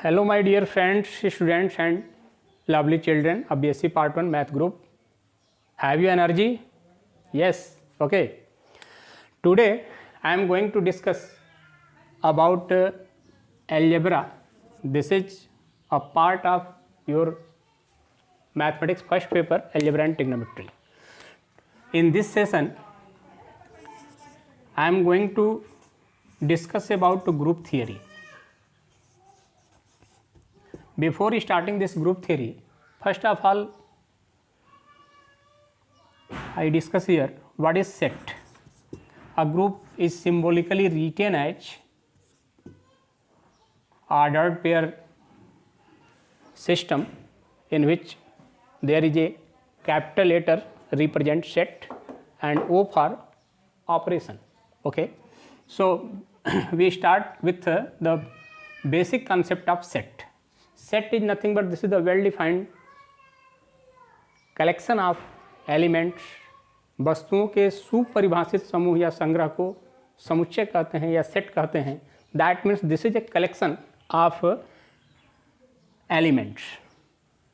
Hello my dear friends, students and lovely children of BSc Part 1 Math Group. Have you energy? Yes. Okay. Today I am going to discuss about algebra. This is a part of your mathematics first paper, algebra and trigonometry. In this session I am going to discuss about group theory. Before starting this group theory, first of all, I discuss here what is set. A group is symbolically written as ordered pair system in which there is a capital letter represent set and O for operation. Okay, so we start with the basic concept of set. Set is nothing but this is the well defined collection of elements, वस्तुओं के सुपरिभाषित समूह या संग्रह को समुच्चय कहते हैं या सेट कहते हैं. That means this is a collection of elements.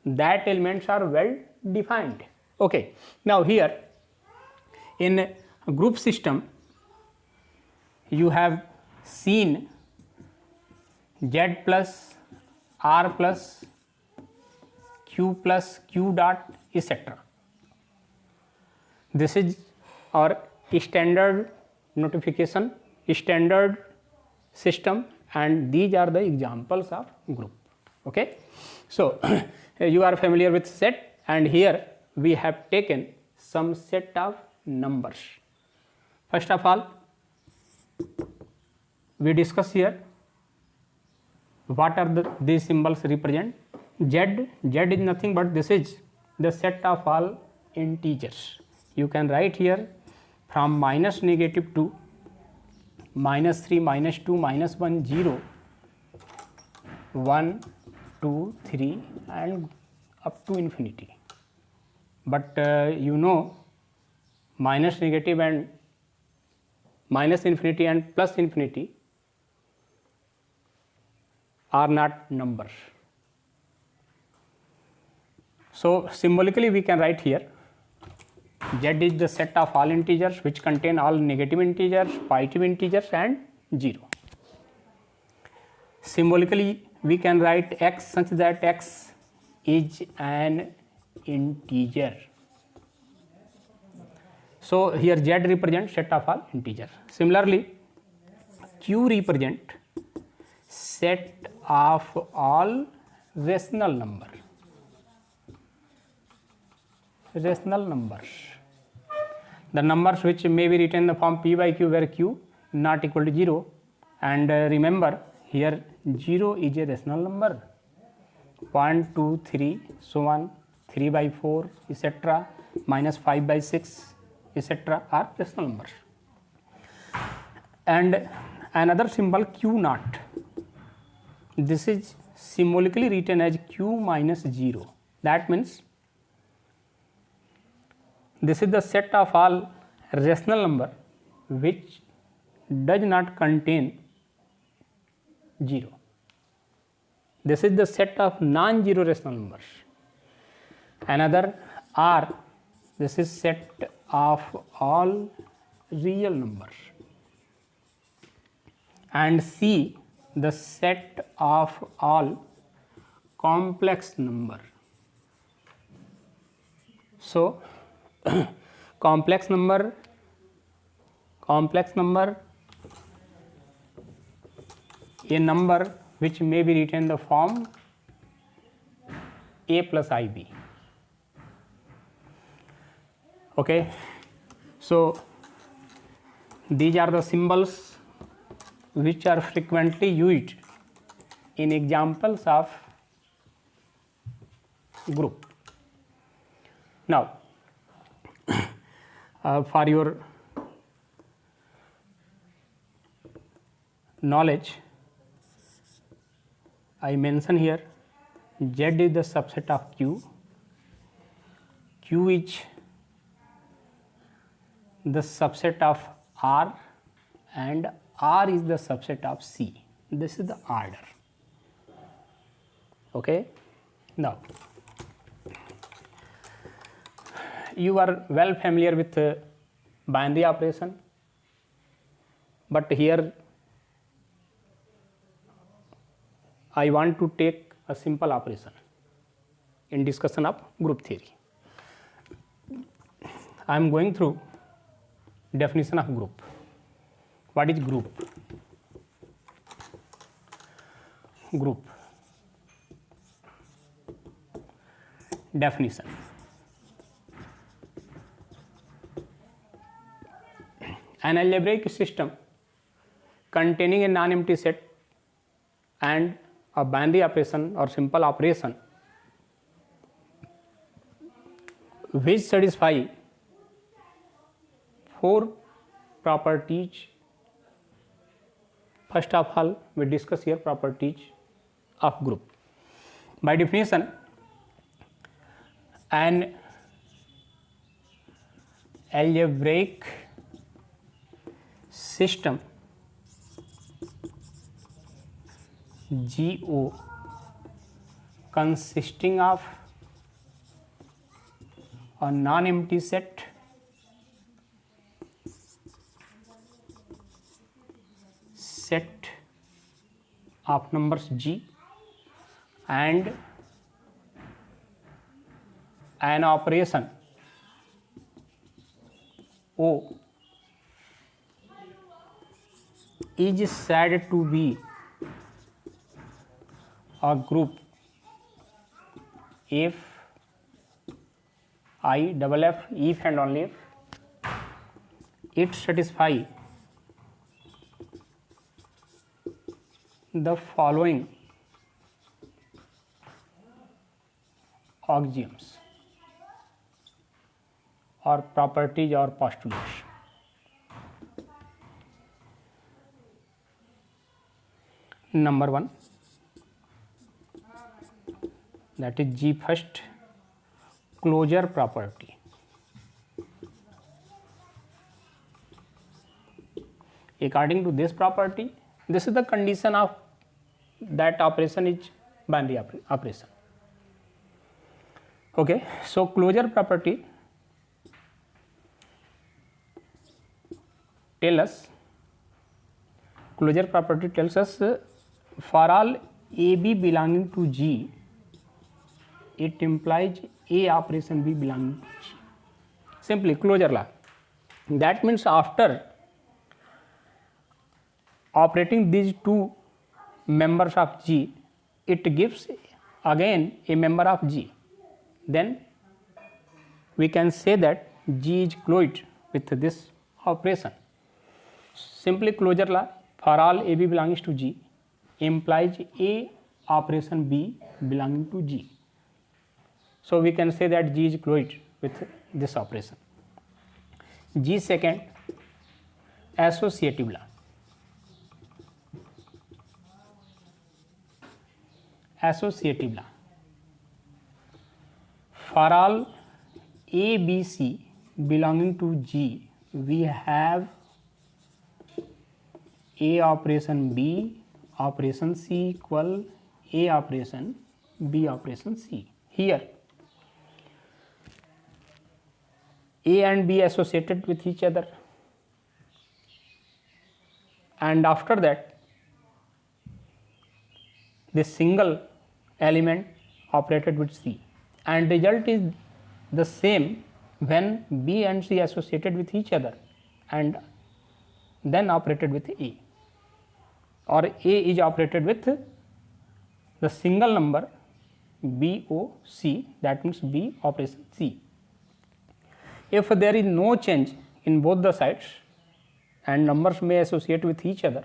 That elements are well defined. Okay, now here in group system you have seen Z plus R plus Q plus Q dot etc. This is our standard notification, standard system, and these are the examples of group. Okay, so you are familiar with set, and here we have taken some set of numbers. First of all, we discuss here what are these symbols represent. Z is nothing but this is the set of all integers. You can write here from minus negative 2, minus 3, minus 2, minus 1, 0, 1, 2, 3 and up to infinity. But you know minus negative and minus infinity and plus infinity are not numbers. So symbolically we can write here Z is the set of all integers which contain all negative integers, positive integers and 0. Symbolically we can write x such that x is an integer. So here Z represents set of all integers. Similarly, Q represent set of all rational number. Rational numbers. The numbers which may be written in the form P by Q where Q not equal to 0. And remember here 0 is a rational number. 1, 2, 3, so on, 3 by 4, etc. minus 5 by 6. etc. are rational numbers. And another symbol Q naught. This is symbolically written as Q minus 0. That means this is the set of all rational number which does not contain 0. This is the set of non-zero rational numbers. Another R, this is set of all real numbers. And C, the set of all complex number. So complex number a number which may be written in the form a plus ib. Okay, so these are the symbols which are frequently used in examples of group. Now for your knowledge, I mention here Z is the subset of Q, Q is the subset of R and R is the subset of C. This is the order. Okay, now you are well familiar with binary operation, but here I want to take a simple operation in discussion of group theory. I am going through definition of group. What is group? Group definition. An algebraic system containing a non-empty set and a binary operation or simple operation which satisfy four properties. First of all, we discuss here properties of group. By definition, an algebraic system GO consisting of a non-empty set of numbers G and an operation O is said to be a group if if and only if it satisfies the following axioms or properties or postulates. Number one, that is G first, closure property. According to this property, this is the condition of that operation is binary operation. Okay, so closure property tells us for all AB belonging to G, it implies A operation B belonging to G. Simply closure law. That means after operating these two members of G, it gives again a member of G. Then we can say that G is closed with this operation. Simply closure law for all AB belongs to G implies A operation B belonging to G. So we can say that G is closed with this operation. G second, associative law. Associative law. For all A, B, C belonging to G, we have A operation B operation C equal A operation B operation C. Here A and B associated with each other, and after that this single element operated with C, and result is the same when B and C associated with each other and then operated with A, or A is operated with the single number BOC, that means B operation C. If there is no change in both the sides and numbers may associate with each other,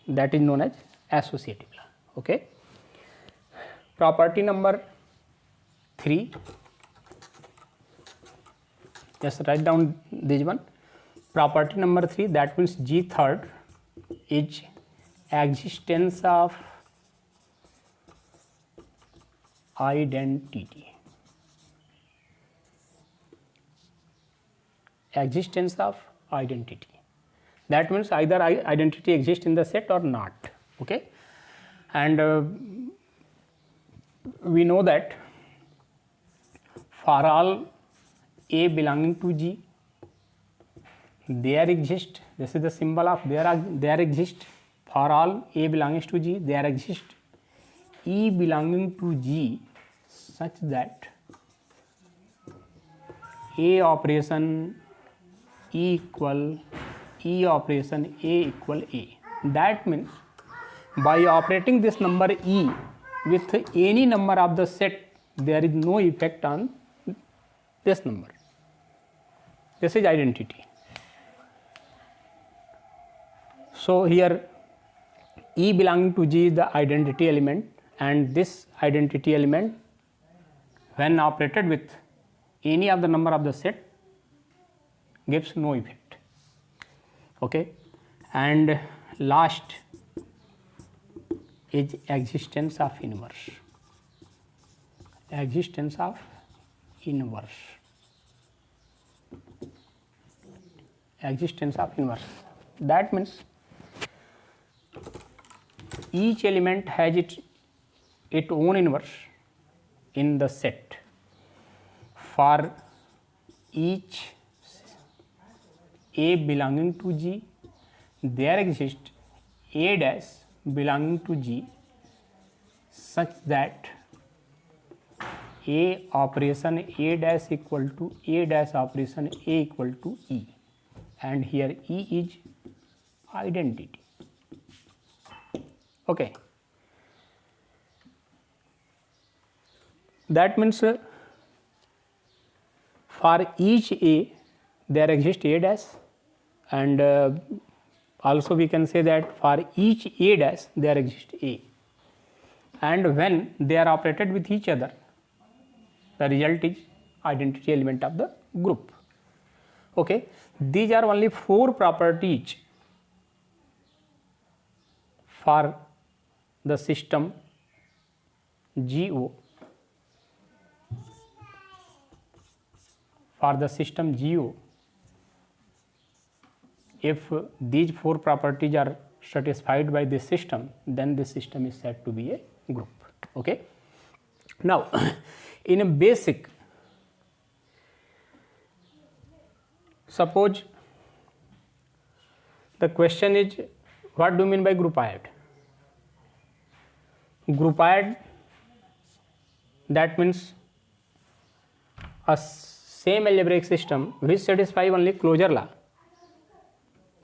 that is known as associative law. Okay. Property number 3, just write down this one. Property number 3, that means G third is existence of identity. Existence of identity. That means either identity exists in the set or not. Okay, and we know that for all A belonging to G, there exist, this is the symbol of there exist, for all A belongs to G, there exist E belonging to G such that A operation E equal E operation A equal A. That means by operating this number E with any number of the set, there is no effect on this number. This is identity. So here E belonging to G is the identity element, and this identity element when operated with any of the number of the set gives no effect. Okay, and last is existence of inverse. Existence of inverse. Existence of inverse. That means each element has its own inverse in the set. For each A belonging to G, there exists A dash belonging to G such that A operation A dash equal to A dash operation A equal to E, and here E is identity. Okay. That means for each A there exists A dash, and also we can say that for each A dash there exists A, and when they are operated with each other, the result is identity element of the group. Okay, these are only 4 properties for the system GO. For the system GO, if these 4 properties are satisfied by this system, then this system is said to be a group. Okay. Now, in a basic, suppose the question is, what do you mean by groupoid? Groupoid, that means a same algebraic system which satisfy only closure law,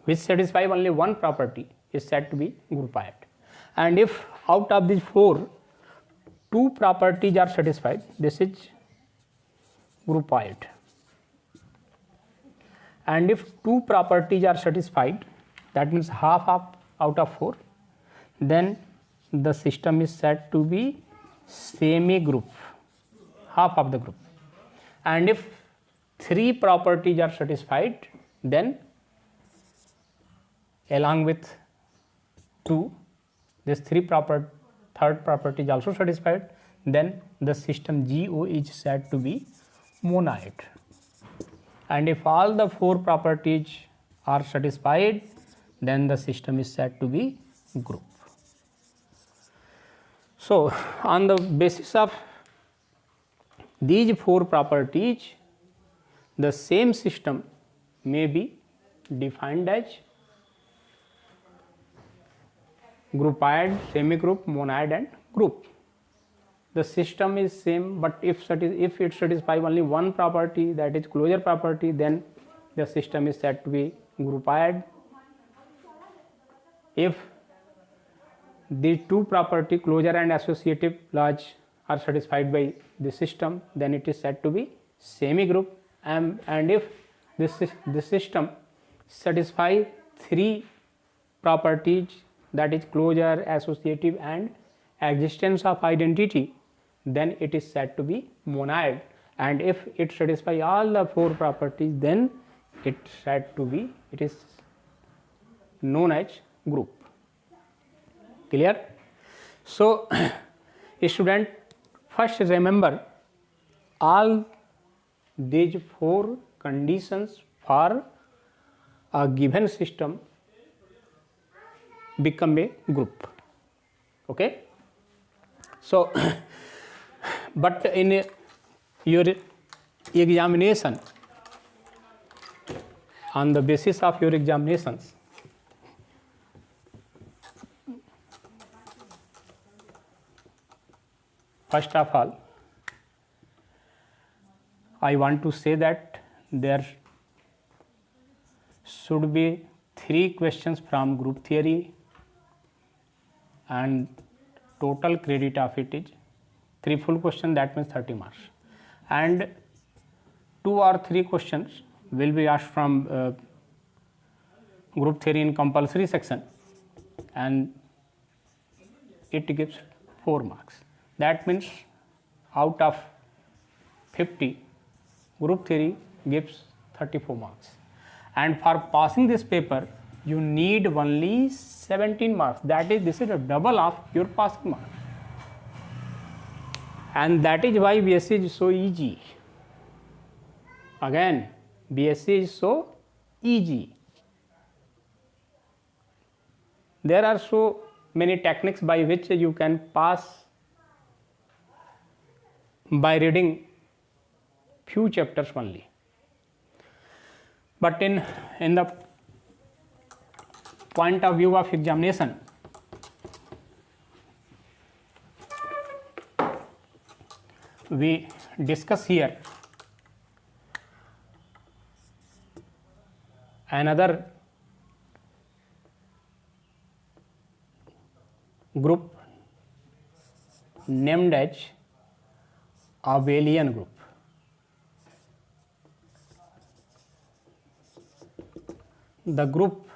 which satisfy only one property, is said to be groupoid. And if out of these 4, 2 properties are satisfied, this is groupoid. And if 2 properties are satisfied, that means half out of 4, then the system is said to be semi-group, half of the group. And if 3 properties are satisfied, then along with 2, this third property is also satisfied, then the system GO is said to be monoid. And if all the 4 properties are satisfied, then the system is said to be group. So, on the basis of these 4 properties, the same system may be defined as groupoid, semi-group, monoid and group. The system is same, but if it satisfies only one property, that is closure property, then the system is said to be groupoid. If these 2 property, closure and associative laws, are satisfied by the system, then it is said to be semi-group. And if this system satisfies 3 properties, that is closure, associative and existence of identity, then it is said to be monoid. And if it satisfies all the 4 properties, then it is known as group. Clear? So, student, first remember all these 4 conditions for a given system become a group. Okay. So, but in your examination, on the basis of your examinations, first of all, I want to say that there should be 3 questions from group theory, and total credit of it is 3 full questions, that means 30 marks, and 2 or 3 questions will be asked from group theory in compulsory section, and it gives 4 marks. That means out of 50, group theory gives 34 marks, and for passing this paper you need only 17 marks. That is, this is a double of your passing marks, and that is why BSc is so easy. Again, BSc is so easy. There are so many techniques by which you can pass by reading few chapters only, but in the point of view of examination, we discuss here another group named as abelian group. The group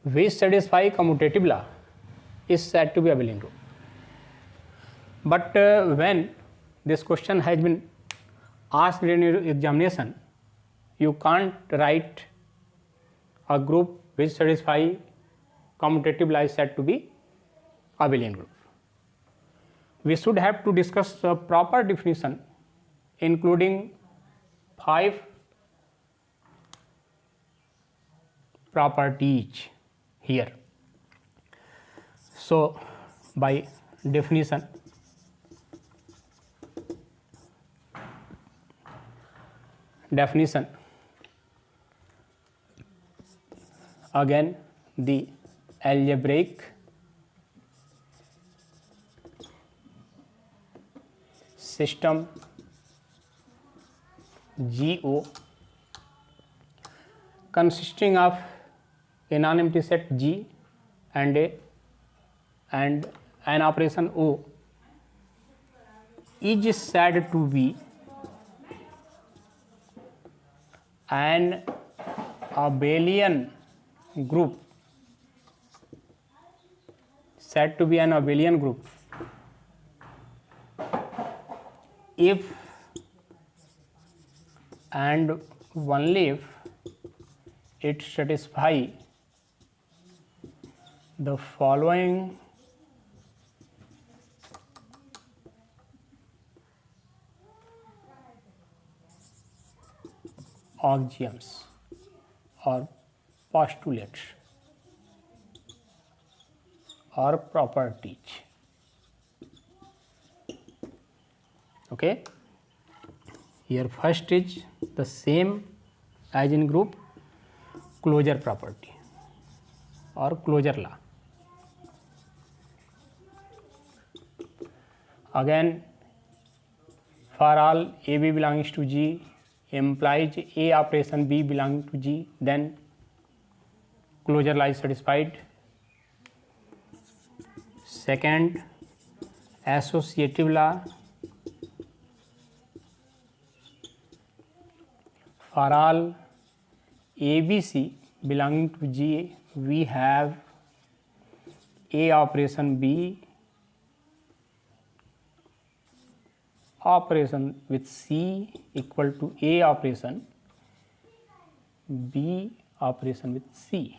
which satisfy commutative law is said to be abelian group. But when this question has been asked in your examination, you can't write a group which satisfy commutative law is said to be abelian group. We should have to discuss the proper definition, including 5 properties here. So, by definition, again, the algebraic system GO consisting of a non-empty set G and an operation O is said to be an abelian group, said to be an abelian group if and only if it satisfy the following axioms or postulates or properties. Okay, here first is the same as in group closure property or closure law. Again, for all AB belongs to G implies A operation B belonging to G, then closure law is satisfied. Second, associative law. For all ABC belonging to G, we have A operation B operation with C equal to A operation B operation with C.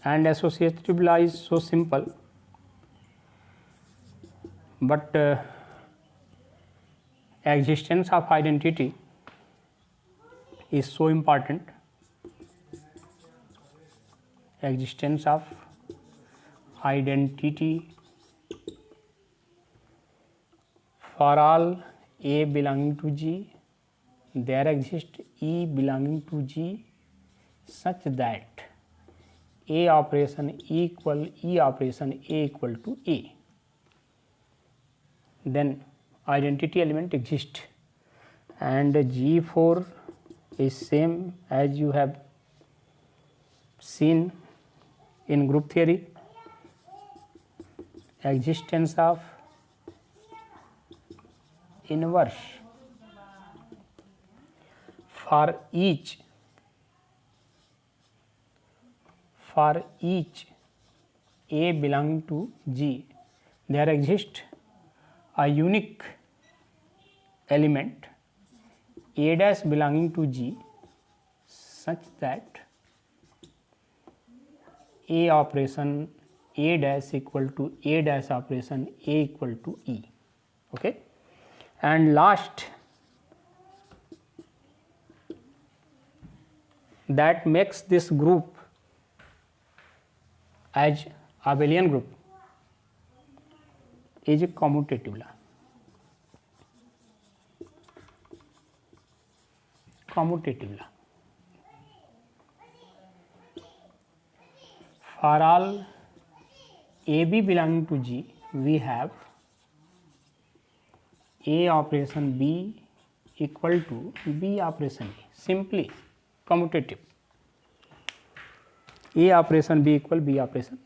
And associative law is so simple, but existence of identity is so important. Existence of identity for all A belonging to G, there exists E belonging to G such that A operation equal E operation A equal to A. Then identity element exists, and G4 is same as you have seen in group theory. Existence of inverse for each A belonging to G, there exists a unique element A dash belonging to G such that A operation A dash equal to A dash operation A equal to E. Okay. And last, that makes this group as abelian group is a commutative law. Commutative law. For all AB belonging to G, we have A operation B equal to B operation A. Simply commutative. A operation B equal B operation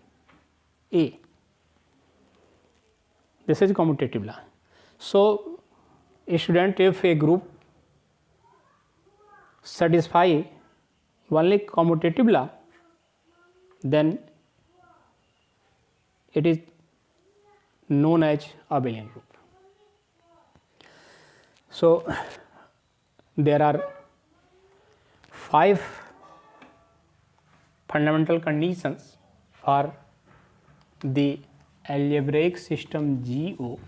A. This is commutative law. So, a student, if a group satisfy only commutative law, then it is known as abelian group. So, there are 5 fundamental conditions for the algebraic system GO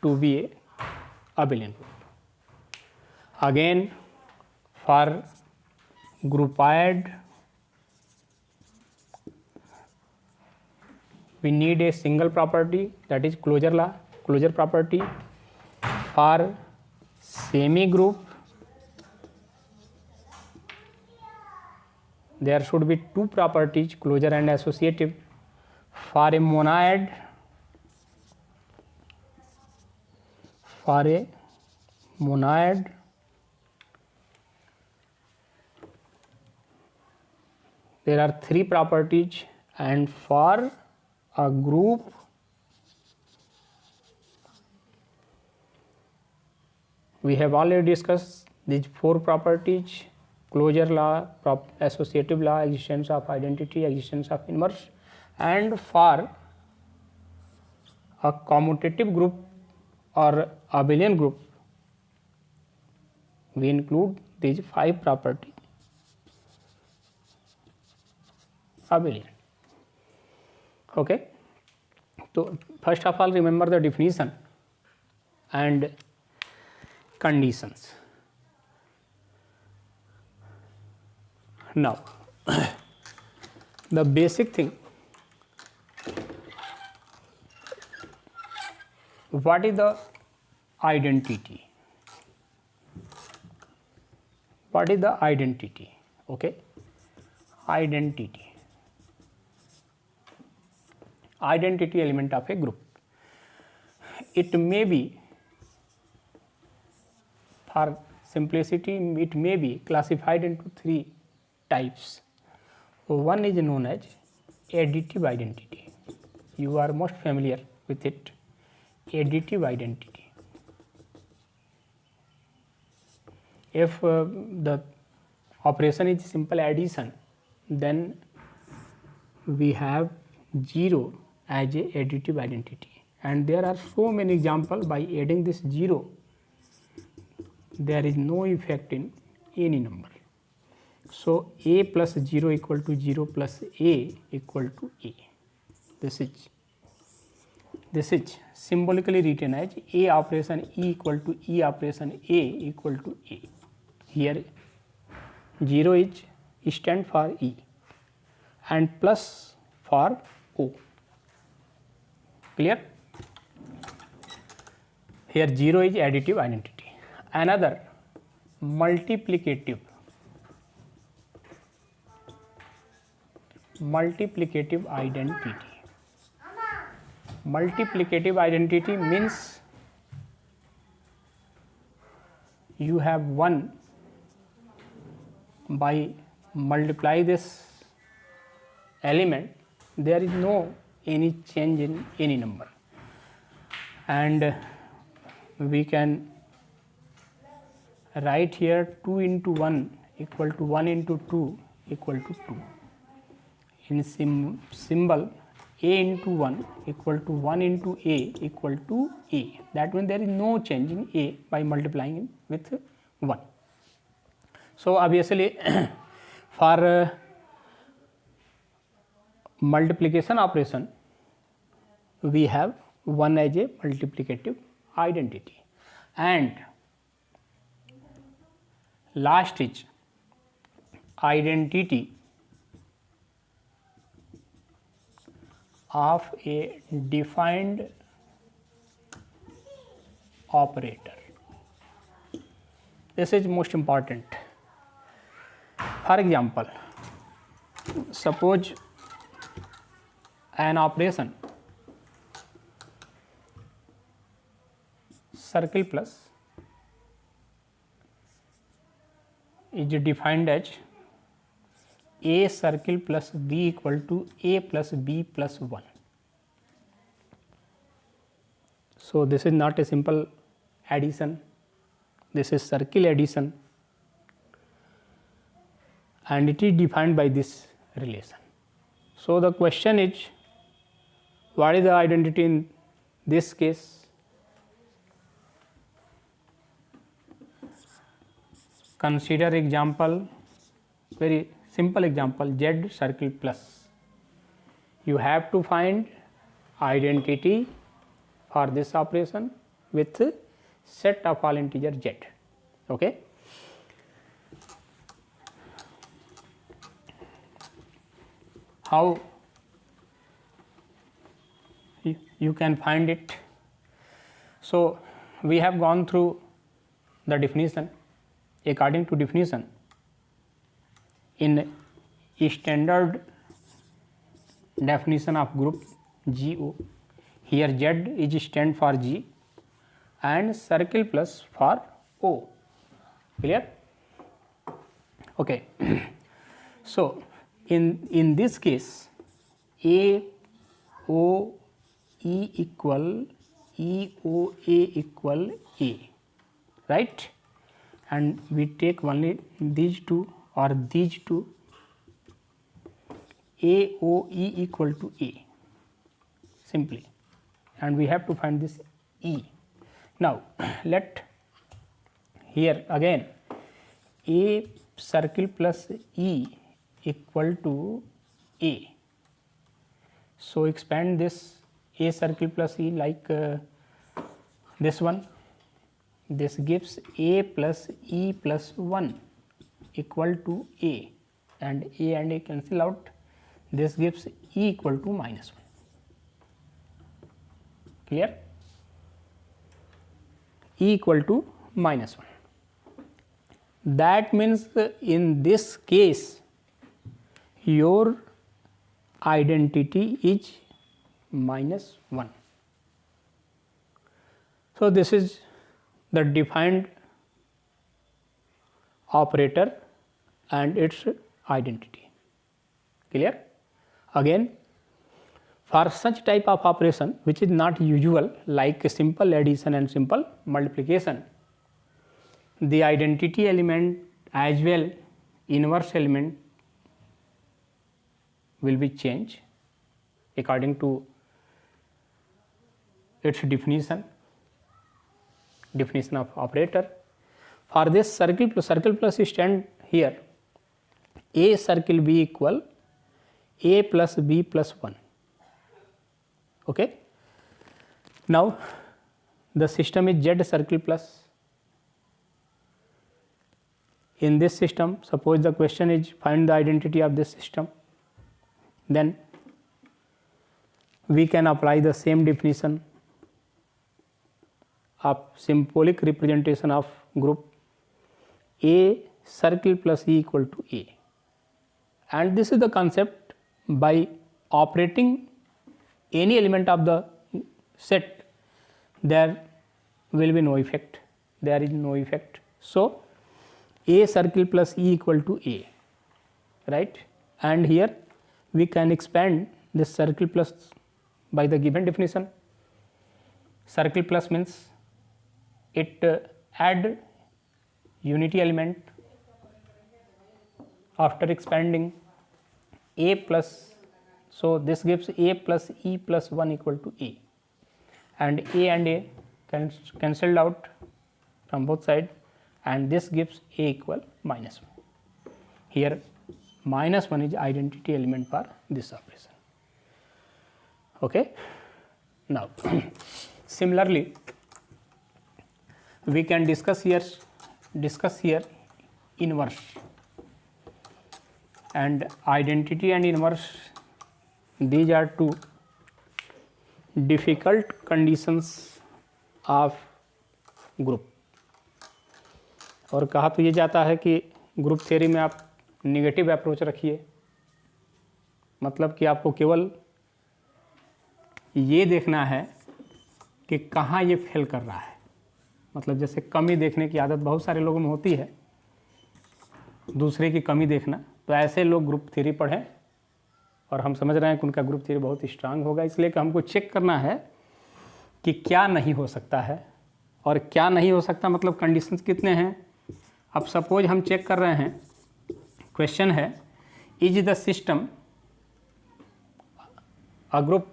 to be a abelian group. Again, for groupoid, we need a single property, that is closure law, closure property. For semi group, there should be 2 properties, closure and associative. For a monad, there are 3 properties, and for a group, we have already discussed these 4 properties: closure law, associative law, existence of identity, existence of inverse. And for a commutative group or abelian group, we include these 5 properties abelian. Okay. So, first of all, remember the definition and conditions. Now, the basic thing, what is the identity? What is the identity? Okay, identity element of a group. It may be, for simplicity, it may be classified into 3 types. One is known as additive identity. You are most familiar with it. Additive identity. If the operation is simple addition, then we have 0 as a additive identity, and there are so many examples. By adding this 0, there is no effect in any number. So, A plus 0 equal to 0 plus A equal to A. This is symbolically written as A operation E equal to E operation A equal to A. Here 0 is stand for E, and plus for O. Clear? Here 0 is additive identity. Another multiplicative identity. Multiplicative identity means you have 1 by multiply this element, there is no any change in any number, and we can write here 2 into 1 equal to 1 into 2 equal to 2. In symbol a into 1 equal to 1 into a equal to a. That means there is no change in a by multiplying it with 1. So obviously for multiplication operation we have 1 as a multiplicative identity, and last is identity of a defined operator. This is most important. For example, suppose an operation circle plus is defined as a circle plus b equal to a plus b plus 1. So this is not a simple addition, this is circle addition, and it is defined by this relation. So the question is, what is the identity in this case? Consider example, very simple example, z circle plus. You have to find identity for this operation with set of all integer z. Okay. How you can find it? So we have gone through the definition. According to definition, in standard definition of group GO, here Z is stand for G and circle plus for O. Clear? Okay. So in this case, A O E equal E O A equal A, right? And we take only these two or these two, A O E equal to A simply, and we have to find this E. Now let here again A circle plus E equal to A. So expand this A circle plus E like this one. This gives A plus E plus 1 equal to A, and A cancel out. This gives E equal to minus 1. Clear? E equal to minus 1. That means in this case your identity is minus 1. So this is the defined operator and its identity. Clear? Again, for such type of operation which is not usual, like simple addition and simple multiplication, the identity element as well inverse element will be changed according to its definition of operator. For this circle plus stand here, A circle B equal A plus B plus 1. Okay. Now the system is Z circle plus. In this system, suppose the question is find the identity of this system, then we can apply the same definition of symbolic representation of group A circle plus E equal to A, and this is the concept by operating any element of the set there will be no effect, there is no effect. So, A circle plus E equal to A, right, and here we can expand this circle plus by the given definition. Circle plus means it add unity element after expanding A plus, so this gives A plus E plus 1 equal to A, and A cancelled out from both sides, and this gives A equal minus 1. Here minus 1 is identity element for this operation. Okay. Now similarly we can discuss here inverse, and identity and inverse, these are two difficult conditions of group. और कहा तो ये जाता है कि group theory में आप negative approach रखिए, मतलब कि आपको केवल ये देखना है कि कहाँ ये फेल कर रहा है. मतलब जैसे कमी देखने की आदत बहुत सारे लोगों में होती है, दूसरे की कमी देखना, तो ऐसे लोग ग्रुप थ्योरी पढ़ें, और हम समझ रहे हैं कि उनका ग्रुप थ्योरी बहुत स्ट्रांग होगा. इसलिए कि हमको चेक करना है कि क्या नहीं हो सकता है, और क्या नहीं हो सकता मतलब कंडीशंस कितने हैं. अब सपोज हम चेक कर रहे हैं, क्वेश्चन है is the system a group,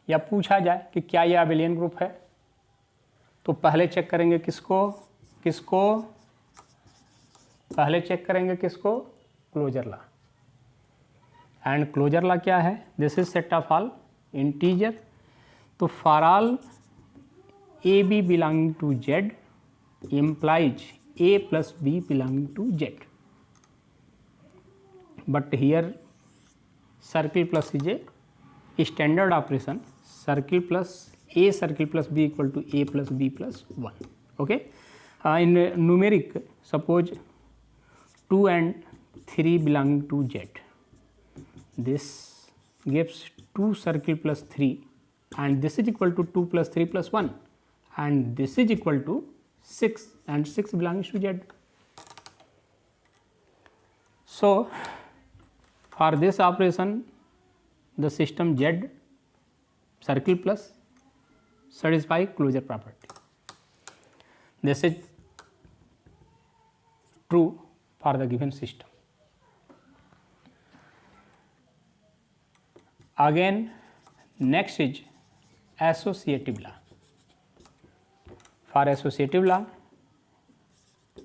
या पूछा जाए कि क्या यह अबेलियन ग्रुप है, तो पहले चेक करेंगे किसको पहले चेक करेंगे किसको, closure law. And closure law क्या है, this is set of all integer. तो for all a b belonging to z implies a plus b belonging to z, but here circle plus is a standard operation. Circle plus a circle plus b equal to a plus b plus 1. Okay. In numeric, suppose 2 and 3 belonging to z, this gives 2 circle plus 3, and this is equal to 2 plus 3 plus 1, and this is equal to 6, and 6 belongs to z. So for this operation the system z circle plus satisfy closure property. This is true for the given system. Again next is associative law. For associative law,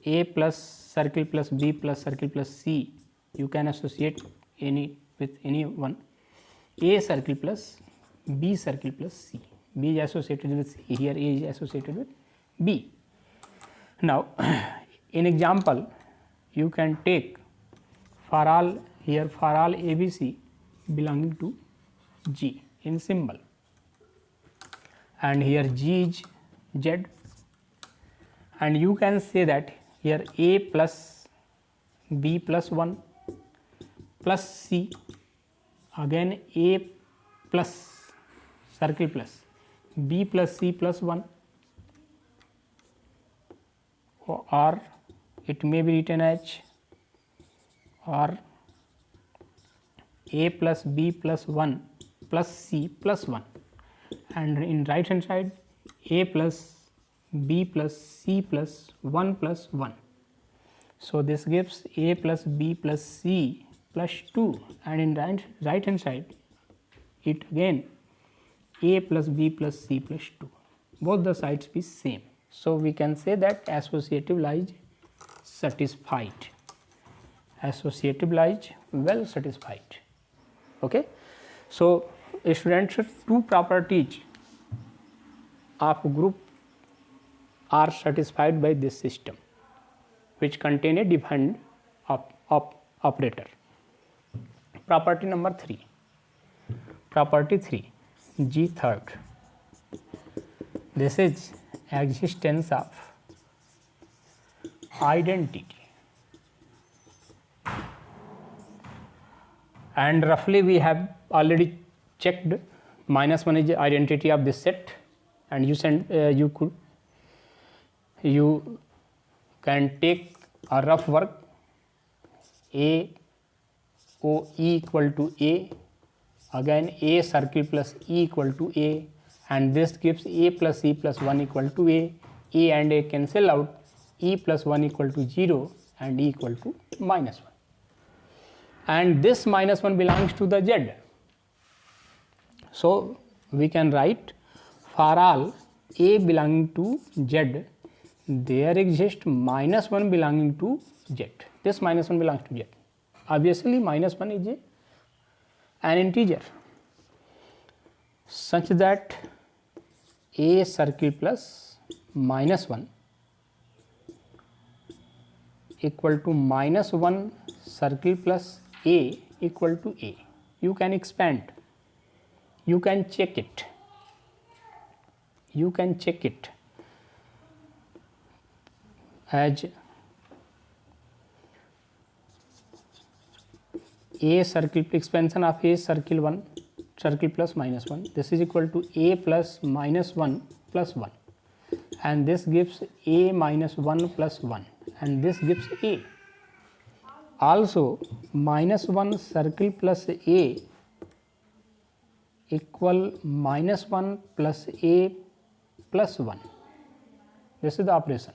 a plus circle plus b plus circle plus c, you can associate with any one. A circle plus b circle plus c, b is associated with c, here a is associated with b. Now in example you can take for all, here for all ABC belonging to G in symbol, and here G is Z, and you can say that here A plus B plus 1 plus C, again A plus circle plus B plus C plus 1, or it may be written as or A plus B plus 1 plus C plus 1, and in right hand side A plus B plus C plus 1 plus 1. So this gives A plus B plus C plus 2, and in right hand side it again A plus B plus C plus 2, both the sides be same. So we can say that associative law is satisfied, associative law is well satisfied. Okay. So students, two properties of group are satisfied by this system which contain a defined operator. property number 3. Property 3, G third. This is existence of identity. And roughly we have already checked -1 is the identity of this set, and you can take a rough work A O E equal to A, again A circle plus E equal to A, and this gives A plus E plus 1 equal to A and A cancel out, E plus 1 equal to 0 and E equal to -1, and this -1 belongs to the Z. So we can write for all A belonging to Z, there exists -1 belonging to Z. This -1 belongs to Z. Obviously -1 is an integer such that A circle plus -1 equal to -1 circle plus A equal to A. You can expand, you can check it, as A circle expansion of A circle 1 circle plus -1, this is equal to A plus -1 plus 1, and this gives A minus 1 plus 1, and this gives A. Also -1 circle plus A equal -1 plus A plus 1. This is the operation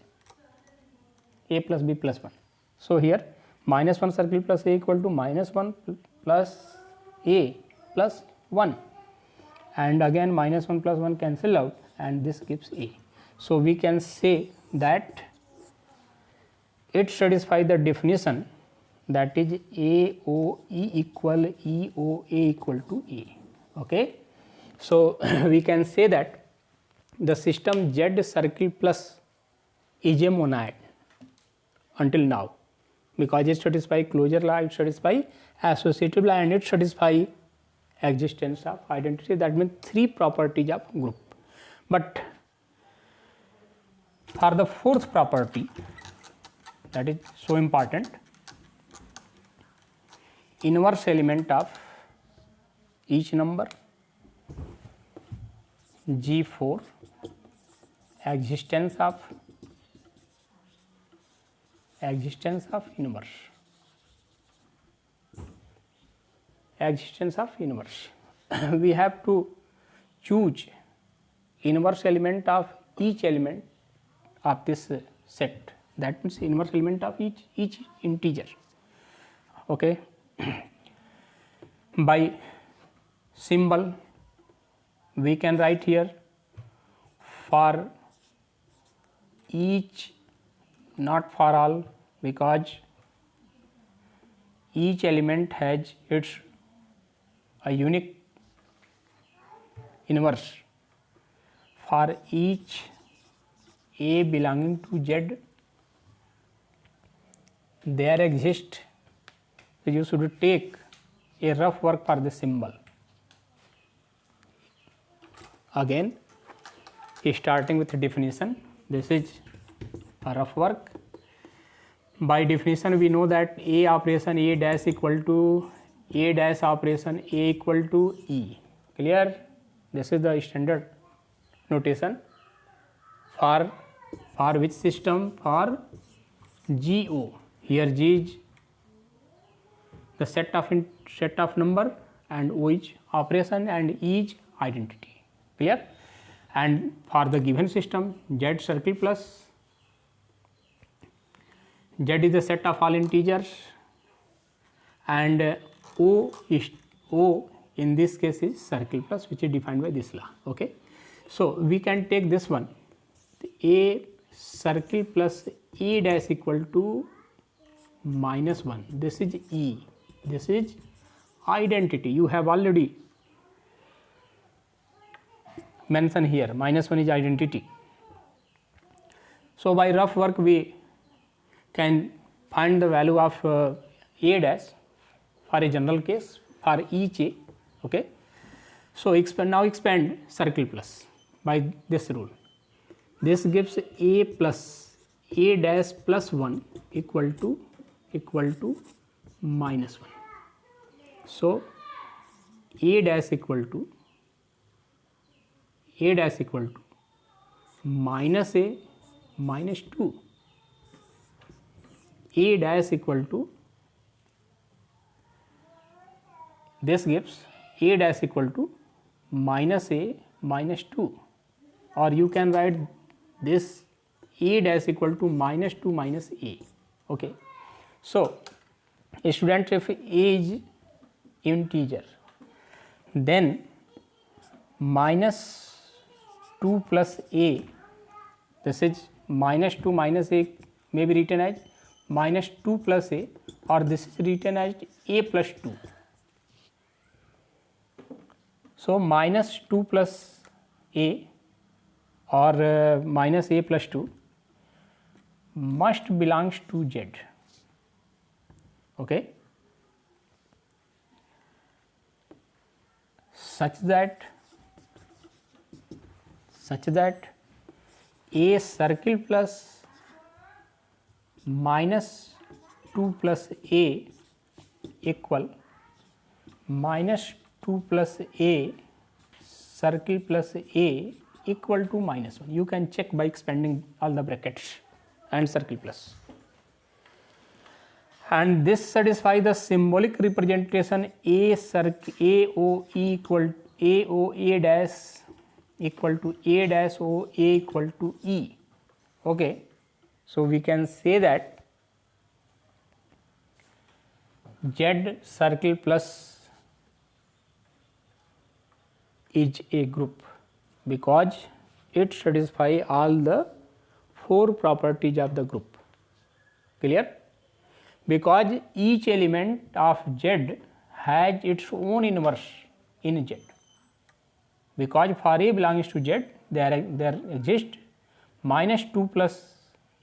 A plus B plus 1. So here -1 circle plus A equal to -1 plus A plus 1, and again -1 plus 1 cancel out, and this gives A. So we can say that it satisfies the definition, that is AOE equal EOA equal to A. Okay, so we can say that the system Z circle plus is a monad until now, because it satisfies closure law, it satisfies associative law, and it satisfies existence of identity. That means 3 properties of group. But for the 4th property, that is so important, inverse element of each number, G4, existence of inverse, we have to choose inverse element of each element of this set, that means inverse element of each integer. Okay, by symbol we can write here for each, not for all, because each element has its a unique inverse. For each A belonging to Z, there exists, you should take a rough work for the symbol. Again, starting with the definition, this is a rough work. By definition we know that A operation A dash equal to A dash operation A equal to E. Clear? This is the standard notation for which system? For GO. Here G is the set of number, and O is operation, and E is identity. Clear? And for the given system, Z circle plus Z is the set of all integers, and O in this case is circle plus, which is defined by this law. Okay, so we can take this one, A circle plus E dash equal to -1. This is E. This is identity. You have already mentioned here. -1 is identity. So by rough work we can find the value of A dash for a general case for each A. Okay. So now expand circle plus by this rule. This gives A plus A dash plus 1 equal to minus 1. So A dash equal to minus A minus 2. A dash equal to, this gives A dash equal to minus A minus 2, or you can write this A dash equal to minus 2 minus A. Okay. So students, if A is integer, then minus 2 plus A, this is minus 2 minus A may be written as minus 2 plus A, or this is written as A plus 2. So minus 2 plus A or minus A plus 2 must belongs to Z. Okay. Such that A circle plus minus 2 plus A equal minus 2 plus A circle plus A equal to minus 1. You can check by expanding all the brackets and circle plus. And this satisfies the symbolic representation A circle AO equal AO A dash equal to A dash O A equal to E. Okay. So we can say that Z circle plus is a group because it satisfies all the 4 properties of the group. Clear? Because each element of Z has its own inverse in Z. Because for A belongs to Z, there exists minus 2 plus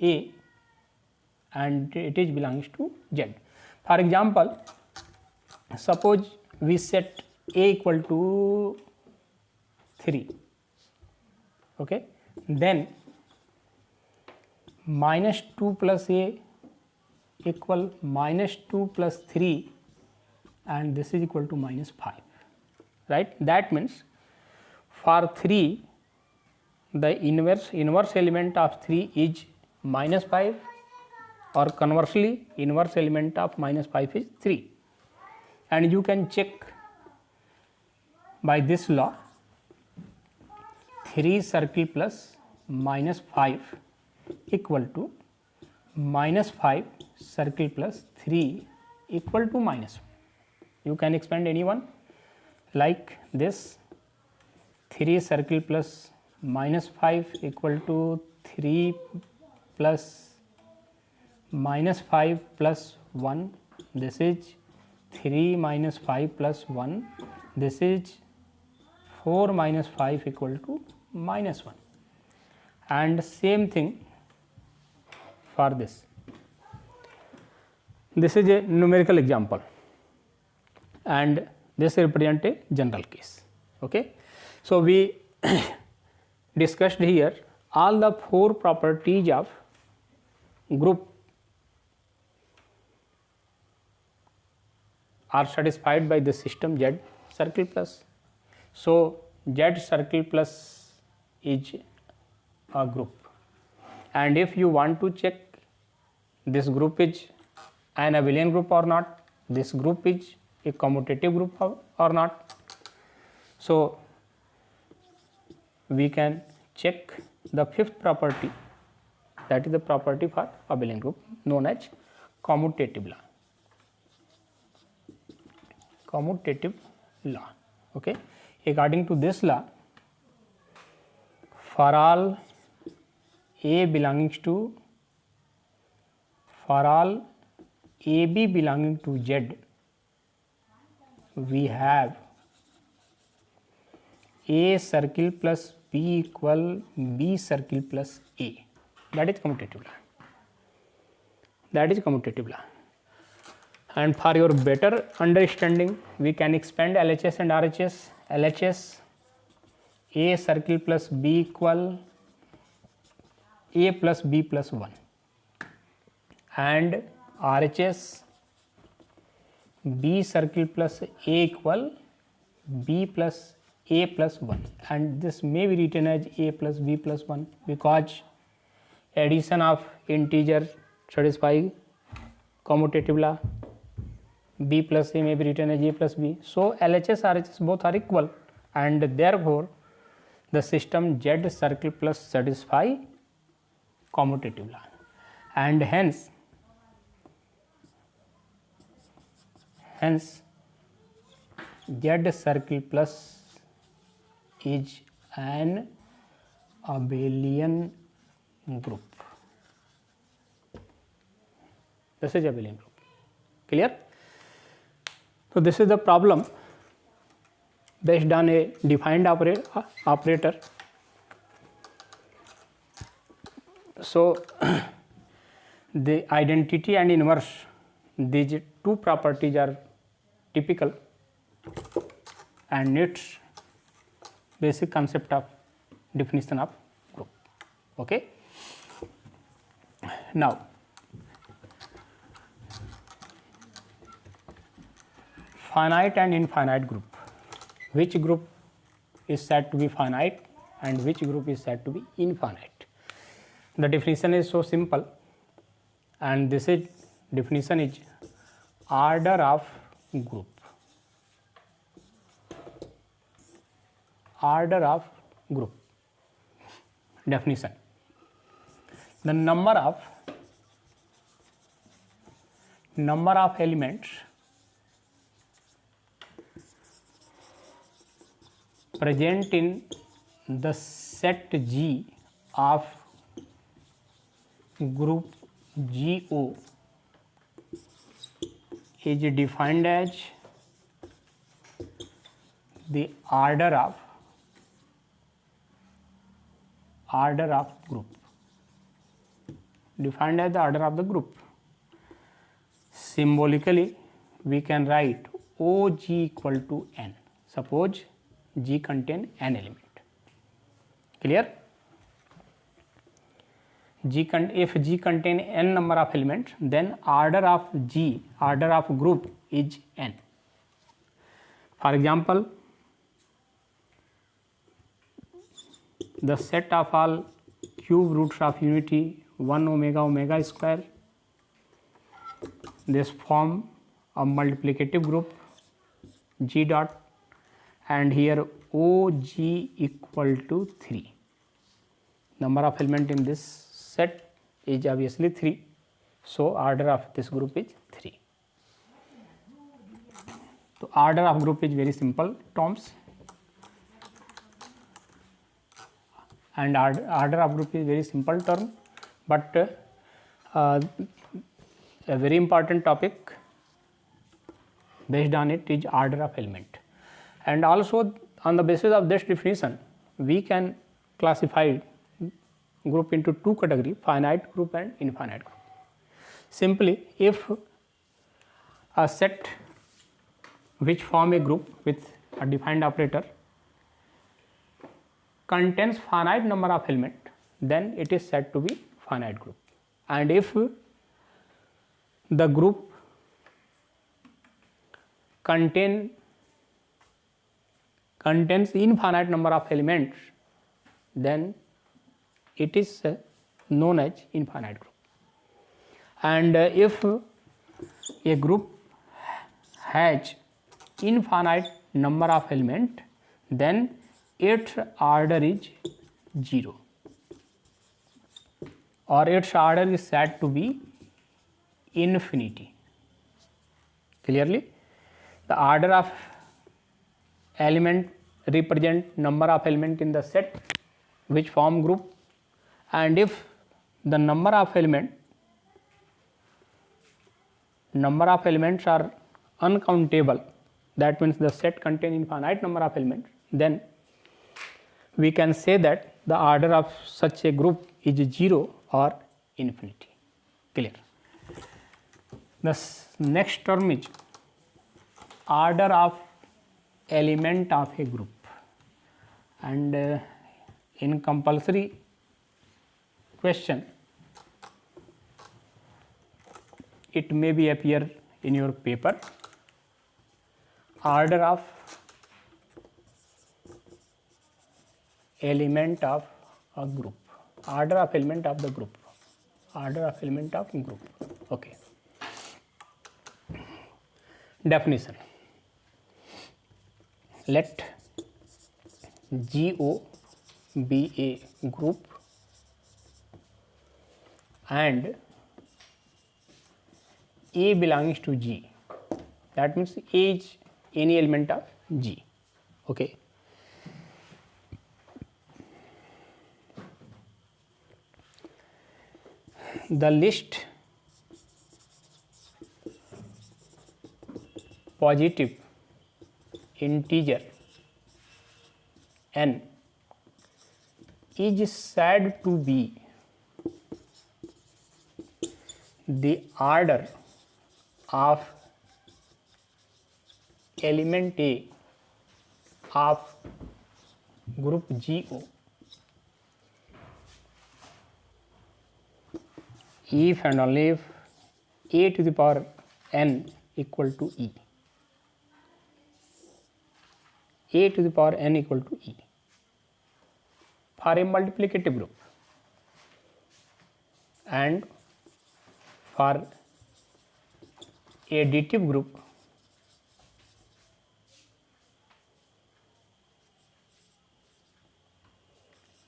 A and it is belongs to Z. For example, suppose we set A equal to 3. Okay. Then minus 2 plus A equal minus 2 plus 3 and this is equal to minus 5, right. That means for 3 the inverse element of 3 is minus 5, or conversely inverse element of minus 5 is 3, and you can check by this law. 3 circle plus minus 5 equal to minus 5 circle plus 3 equal to minus 1. You can expand any one like this. 3 circle plus minus 5 equal to 3 plus minus 5 plus 1. This is 3 minus 5 plus 1. This is 4 minus 5 equal to minus 1. And same thing for this. This is a numerical example and this represents a general case. Okay. So we discussed here all the 4 properties of group are satisfied by the system Z circle plus. So Z circle plus is a group, and if you want to check this group is an abelian group or not, this group is a commutative group or not, so we can check the 5th property, that is the property for abelian group known as commutative law. Commutative law. Okay. According to this law, for all A belongs to, for all AB belonging to Z, we have A circle plus B equal B circle plus A. That is commutative law. That is commutative law. And for your better understanding, we can expand LHS and RHS. LHS, A circle plus B equal A plus B plus 1, and RHS, B circle plus A equal B plus A plus 1, and this may be written as A plus B plus 1 because addition of integer satisfy commutative law. B plus A may be written as A plus B. So LHS, RHS both are equal, and therefore the system Z circle plus satisfy commutative law, and hence Z circle plus is an abelian group. This is abelian group. Clear? So this is the problem based on a defined operator. So the identity and inverse, these two properties are typical, and its basic concept of definition of group. Okay. Now finite and infinite group. Which group is said to be finite and which group is said to be infinite? The definition is so simple, and this is definition is order of group. Order of group. Definition: the number of elements present in the set G of group GO is defined as the order of group. Defined as the order of the group. Symbolically, we can write OG equal to n. Suppose G contain n element. Clear? If G contain n number of elements, then order of G, order of group is n. For example, the set of all cube roots of unity 1 omega omega square, this form a multiplicative group G dot, and here OG equal to 3. Number of element in this set is obviously 3. So order of this group is 3. So order of group is very simple terms, and order of group is very simple term, but a very important topic based on it is order of element. And also on the basis of this definition, we can classify group into two categories: finite group and infinite group. Simply, if a set which form a group with a defined operator contains finite number of elements, then it is said to be finite group. And if the group contains infinite number of elements, then it is known as infinite group. And if a group has infinite number of elements, then its order is 0, or its order is said to be infinity. Clearly, the order of element represent number of element in the set which form group, and if the number of elements are uncountable, that means the set contain infinite number of elements, then we can say that the order of such a group is 0 or infinity. Clear? The next term is order of element of a group, and in compulsory question it may be appear in your paper. Order of element of a group, order of element of the group, order of element of group. Okay. Definition: let GO be a group and A belongs to G. That means A is any element of G. Okay. The list positive integer n is said to be the order of element A of group GO if and only if A to the power n equal to E. A to the power n equal to E for a multiplicative group, and for additive group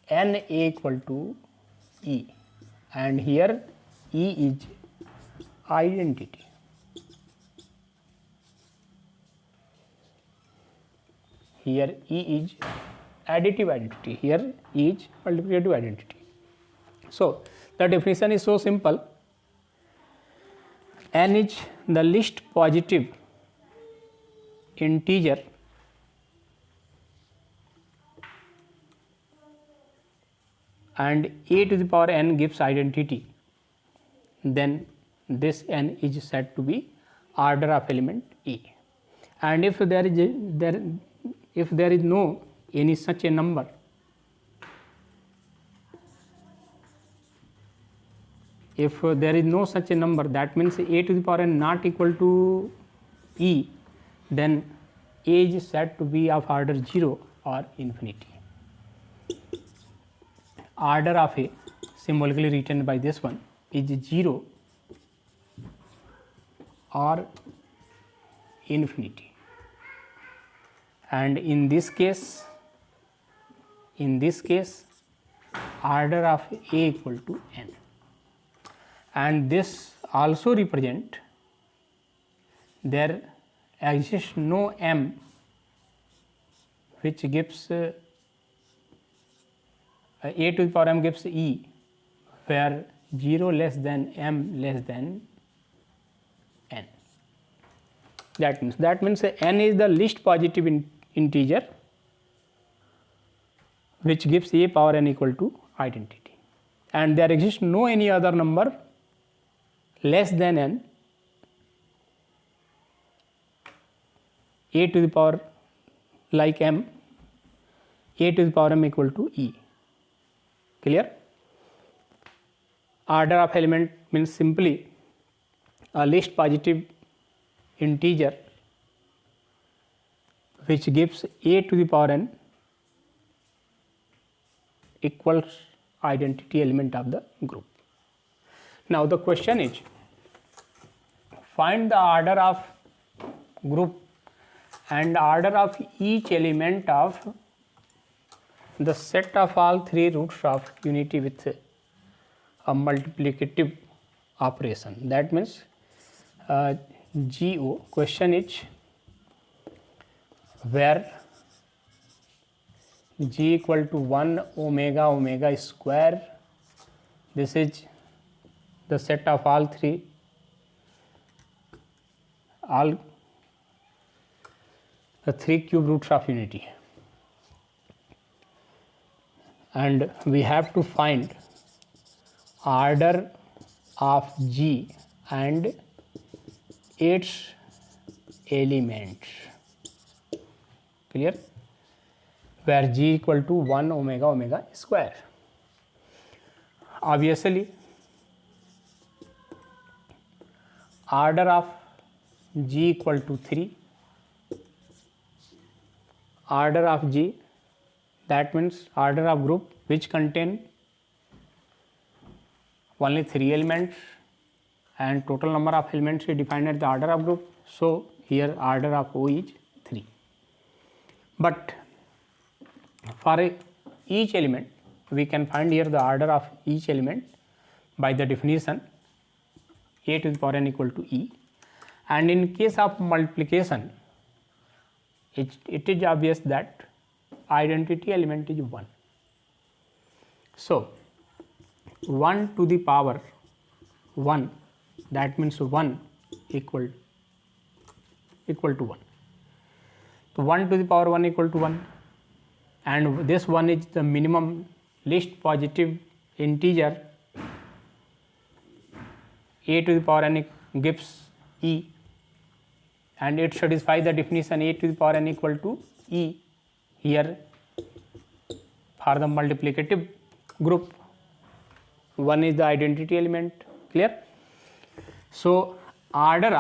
n equal to E, and here E is identity. Here E is additive identity, here E is multiplicative identity. So the definition is so simple: n is the least positive integer and A to the power n gives identity, then this n is said to be order of element A. And if there is no any such a number, if there is no such a number, that means A to the power n not equal to E, then A is said to be of order 0 or infinity. Order of A, symbolically written by this one, is 0 or infinity, and in this case order of A equal to n, and this also represent there exists no m which gives A to the power m gives E, where 0 less than m less than n. That means n is the least positive integer which gives A power n equal to identity, and there exists no any other number less than n, A to the power like m, A to the power m equal to E. Clear? Order of element means simply a least positive integer which gives A to the power n equals identity element of the group. Now the question is, find the order of group and order of each element of the set of all three roots of unity with a multiplicative operation. That means GO, question is where G equal to 1 omega omega square, this is the set of all the three cube roots of unity, and we have to find order of G and its elements. Clear? Where G equal to 1 omega omega square. Obviously, order of G equal to 3. Order of G, that means order of group which contain only 3 elements, and total number of elements is defined as the order of group. So here order of O is 3. But for each element, we can find here the order of each element by the definition a to the power n equal to e. And in case of multiplication, it is obvious that identity element is 1. So 1 to the power 1, that means 1 equal to 1. So 1 to the power 1 equal to 1, and this 1 is the minimum least positive integer. A to the power n gives e, and it satisfies the definition a to the power n equal to e here for the multiplicative group. 1 is the identity element. Clear? So order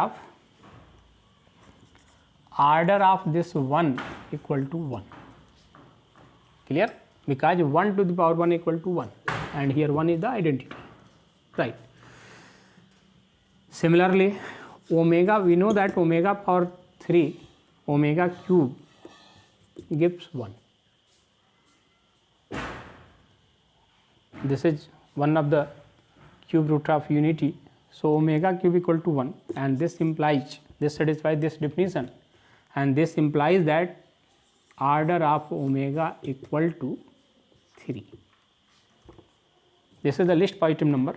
of this 1 equal to 1. Clear? Because 1 to the power 1 equal to 1, and here 1 is the identity, right? Similarly, omega, we know that omega power 3 omega cube gives 1. This is one of the cube root of unity. So omega cube equal to 1, and this satisfies this definition, and this implies that order of omega equal to 3. This is the least positive number.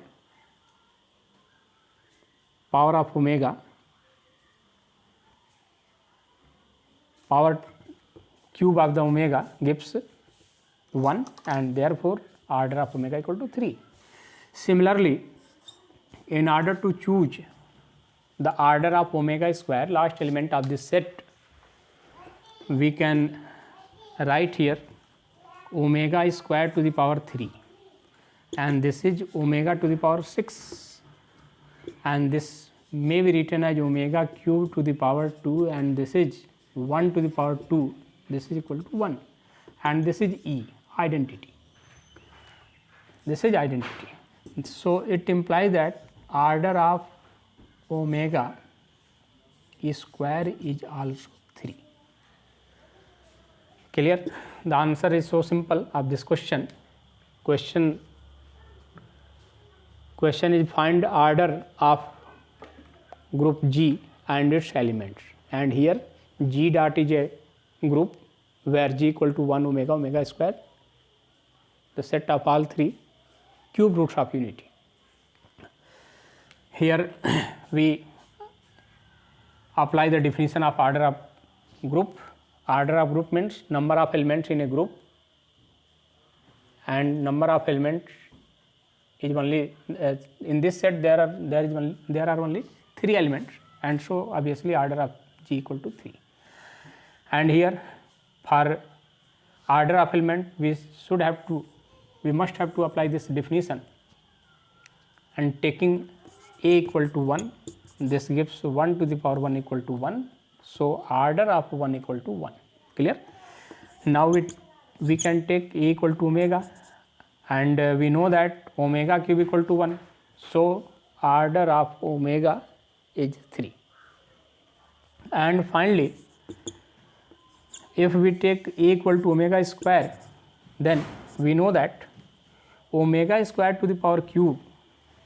Power of omega, power cube of the omega gives 1, and therefore order of omega equal to 3. Similarly, in order to choose the order of omega square, last element of this set, we can write here omega square to the power 3, and this is omega to the power 6, and this may be written as omega cube to the power 2, and this is 1 to the power 2, this is equal to 1, and this is E, identity. This is identity. So it implies that order of omega square is also 3. Clear? The answer is so simple of this question. Question is find order of group G and its elements, and here G dot is a group where G equal to 1 omega omega square, the set of all 3 cube roots of unity. Here we apply the definition of order of group. Order of group means number of elements in a group, and number of elements is only in this set there are only 3 elements, and so obviously order of G equal to 3. And here for order of element we must have to apply this definition, and taking a equal to 1, this gives 1 to the power 1 equal to 1. So order of 1 equal to 1. Clear? Now we can take a equal to omega, and we know that omega cube equal to 1. So order of omega is 3. And finally, if we take a equal to omega square, then we know that omega square to the power cube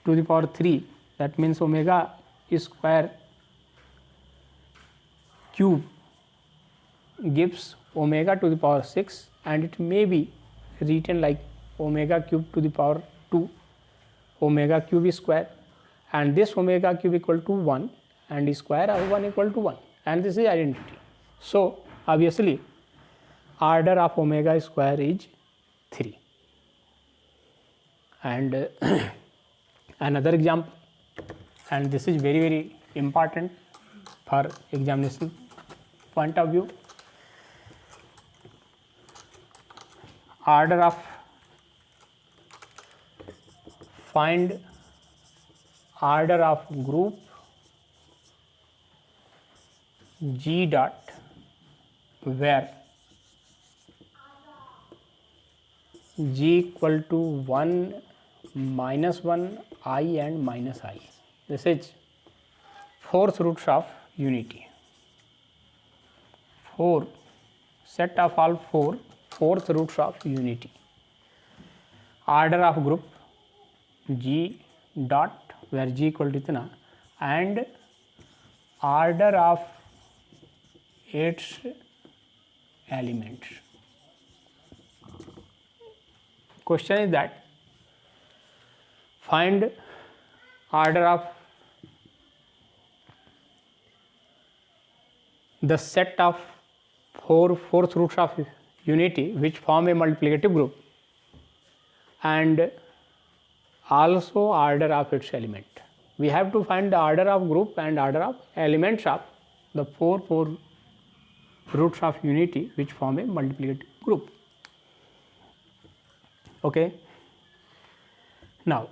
to the power 3, that means omega square cube gives omega to the power 6, and it may be written like omega cube to the power 2 omega cube square, and this omega cube equal to 1 and square of 1 equal to 1, and this is identity. So obviously order of omega square is 3. And another example, and this is very important, for examination point of view. Order of find order of group G dot where G equal to 1 minus 1 I and minus I. This is fourth roots of unity. 4 set of all 4 fourth roots of unity. Order of group G dot where G equal to इतना and order of its elements. Question is that find order of the set of fourth roots of unity which form a multiplicative group and also order of its element. We have to find the order of group and order of elements of the four roots of unity which form a multiplicative group. Okay. Now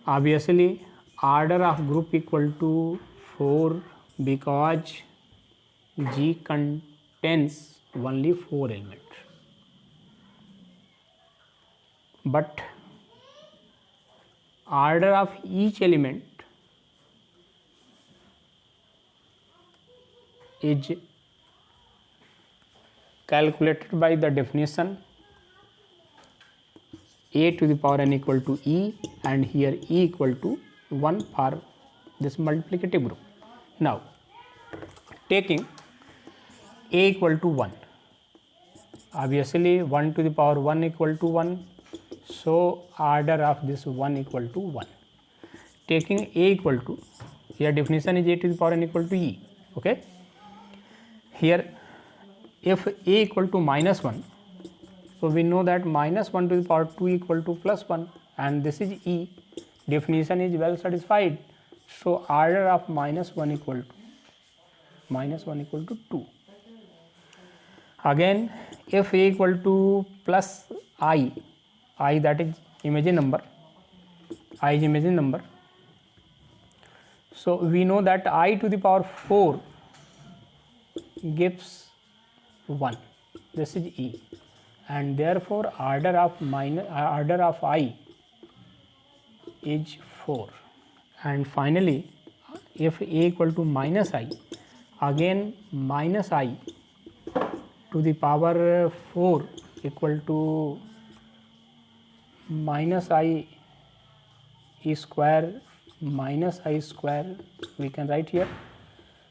obviously order of group equal to 4 because G contains only 4 elements, but order of each element is calculated by the definition a to the power n equal to e, and here e equal to 1 for this multiplicative group. Now taking a equal to 1, obviously 1 to the power 1 equal to 1, so order of this 1 equal to 1. Taking a equal to, here definition is a to the power n equal to e. Okay, here if a equal to minus 1, so we know that minus 1 to the power 2 equal to plus 1, and this is e, definition is well satisfied, so order of minus 1 equal to 2. Again if a equal to plus I that is imagine number, I is imagine number, so we know that I to the power 4 gives 1, this is e, and therefore order of I is 4. And finally if a equal to minus I, again minus I to the power 4 equal to minus I square minus I square, we can write here,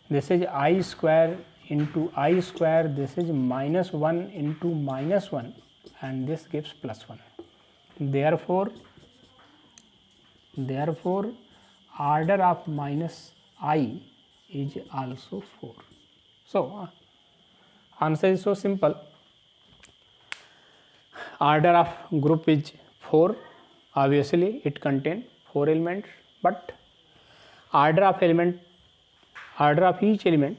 this is I square into I square, this is minus 1 into minus 1, and this gives plus 1. Therefore order of minus I is also 4. So answer is so simple. Order of group is 4, obviously it contains 4 elements, but order of each element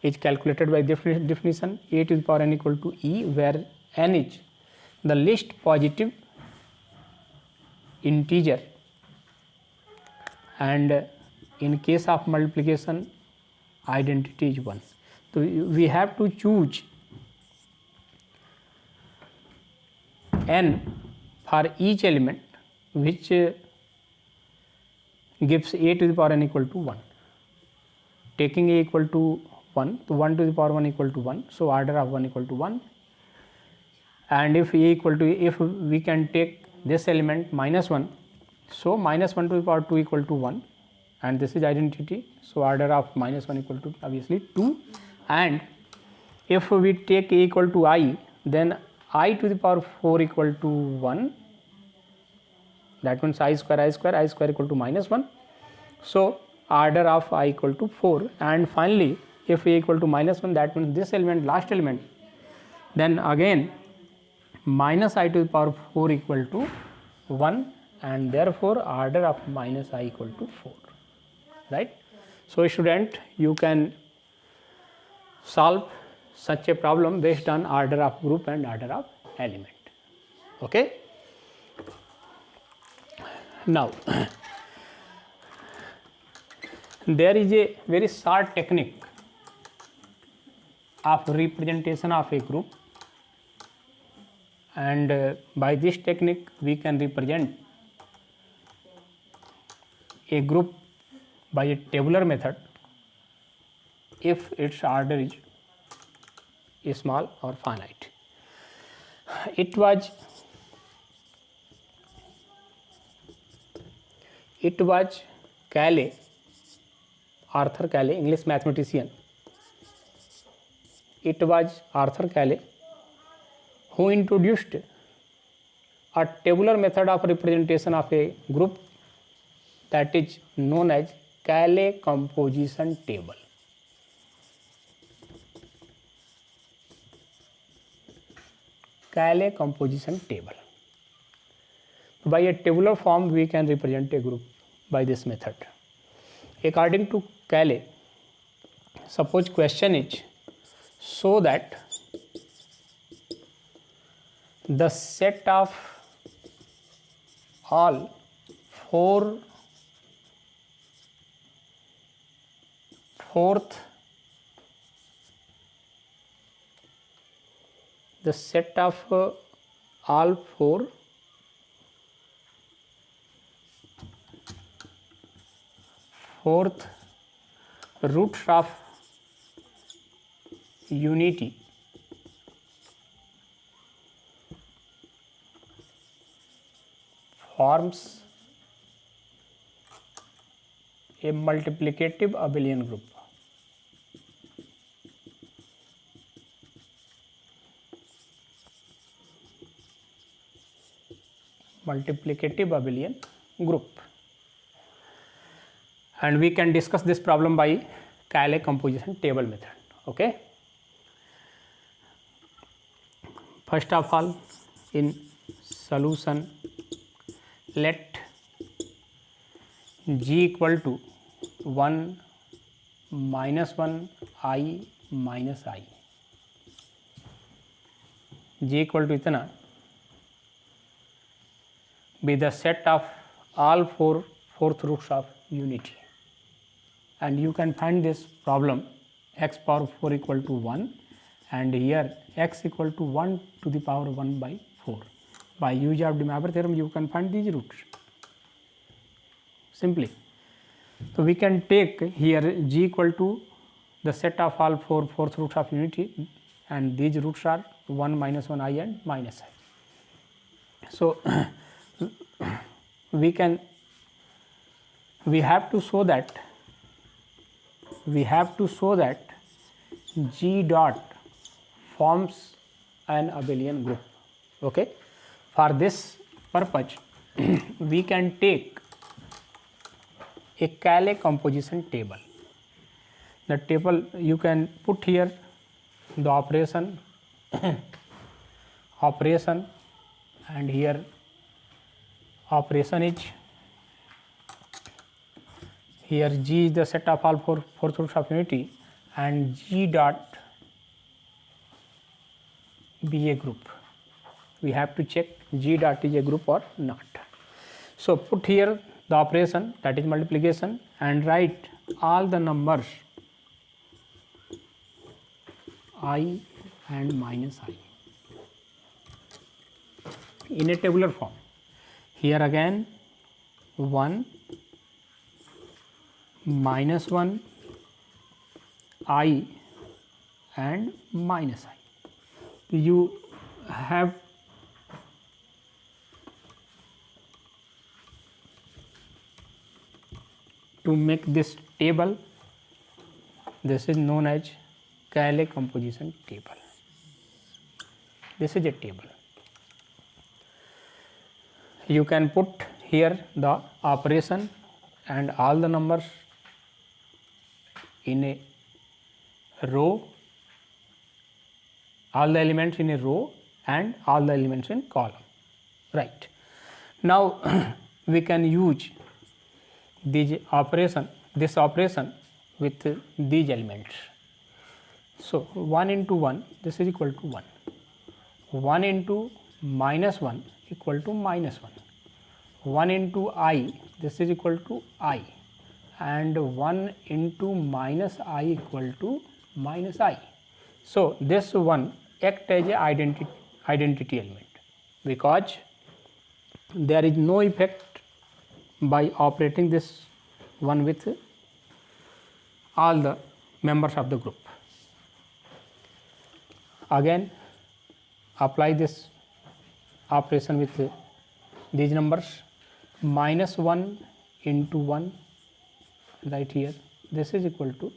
is calculated by definition a to the power n equal to e, where n is the least positive integer, and in case of multiplication identity is 1. So we have to choose n for each element which gives a to the power n equal to 1. Taking a equal to 1, so 1 to the power 1 equal to 1, so order of 1 equal to 1. And if a equal to, if we can take this element minus 1, so minus 1 to the power 2 equal to 1, and this is identity, so order of minus 1 equal to obviously 2. And if we take a equal to I, then I to the power 4 equal to 1, that means I square equal to minus 1, so order of I equal to 4. And finally if a equal to minus 1, that means this element, last element, then again minus I to the power 4 equal to 1, and therefore order of minus I equal to 4. right? So student, you can solve such a problem based on order of group and order of element. Okay. Now there is a very short technique of representation of a group, and by this technique we can represent a group by a tabular method if its order is small or finite. It was Cayley, Arthur Cayley, English mathematician. It was Arthur Cayley who introduced a tabular method of representation of a group that is known as Cayley composition table. Cayley composition table. By a tabular form we can represent a group by this method. According to Cayley, suppose question is so that the set of all the set of all four fourth roots of unity forms a multiplicative abelian group. Multiplicative abelian group, and we can discuss this problem by Cayley composition table method. Okay. First of all, in solution, let G equal to 1 minus 1 I minus I. G equal to इतना be the set of all fourth roots of unity, and you can find this problem x power 4 equal to 1, and here x equal to 1 to the power 1 by 4. By use of De Moivre theorem you can find these roots simply. So we can take here G equal to the set of all fourth roots of unity, and these roots are 1 minus 1 I and minus I. So we have to show that G dot forms an abelian group. Okay. For this purpose we can take a Cayley composition table. The table you can put here the operation and here operation is here G is the set of all fourth roots of unity, and G dot be a group. We have to check G dot is a group or not. So put here the operation, that is multiplication, and write all the numbers I and minus I in a tabular form. Here again 1 minus 1 I and minus I. You have to make this table. This is known as Cayley composition table. This is a table. You can put here the operation and all the numbers in a row, all the elements in a row and all the elements in column. Right. Now we can use this operation this operation with these elements. So 1 into 1, this is equal to 1. 1 into minus 1 equal to minus 1. 1 into I, this is equal to I, and 1 into minus I equal to minus I. So this one act as a identity element, because there is no effect by operating this one with all the members of the group. Again apply this operation with these numbers. Minus 1 into 1 right here, this is equal to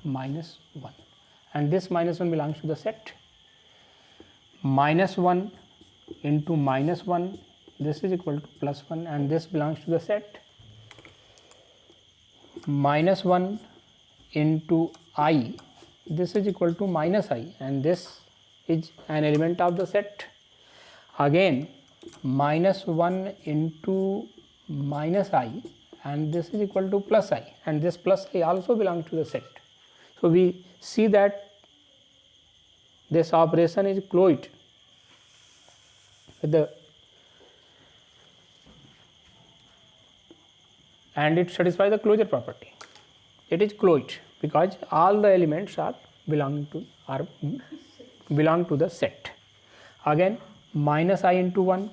minus 1, and this minus 1 belongs to the set. Minus 1 into minus 1, this is equal to plus 1, and this belongs to the set. Minus 1 into I, this is equal to minus I, and this is an element of the set. Again minus 1 into minus I, and this is equal to plus I, and this plus I also belongs to the set. So we see that this operation is closed with the, and it satisfies the closure property. It is closed because all the elements are belong to the set. Again minus I into 1,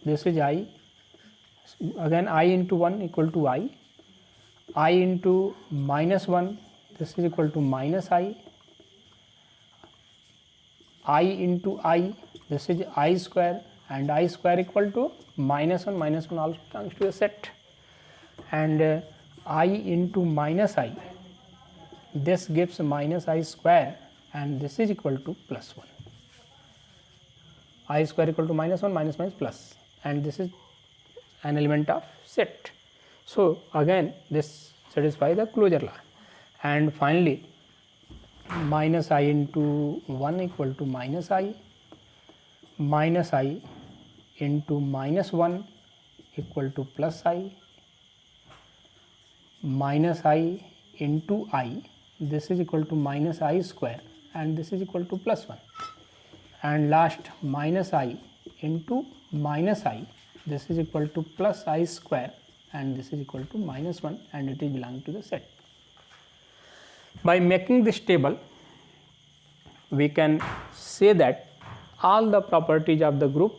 this is I. Again I into 1 equal to I. I into minus 1, this is equal to minus I. I into I, this is I square, and I square equal to minus 1. Minus 1 also belongs to the set. And I into minus I, this gives minus I square, and this is equal to plus 1. I square equal to minus 1, minus 1 is plus, and this is an element of set. So again this satisfies the closure law. And finally minus I into 1 equal to minus I. Minus I into minus 1 equal to plus I. Minus I into I, this is equal to minus I square, and this is equal to plus 1. And last minus I into minus I, this is equal to plus I square, and this is equal to minus 1, and it is belong to the set. By making this table, we can say that all the properties of the group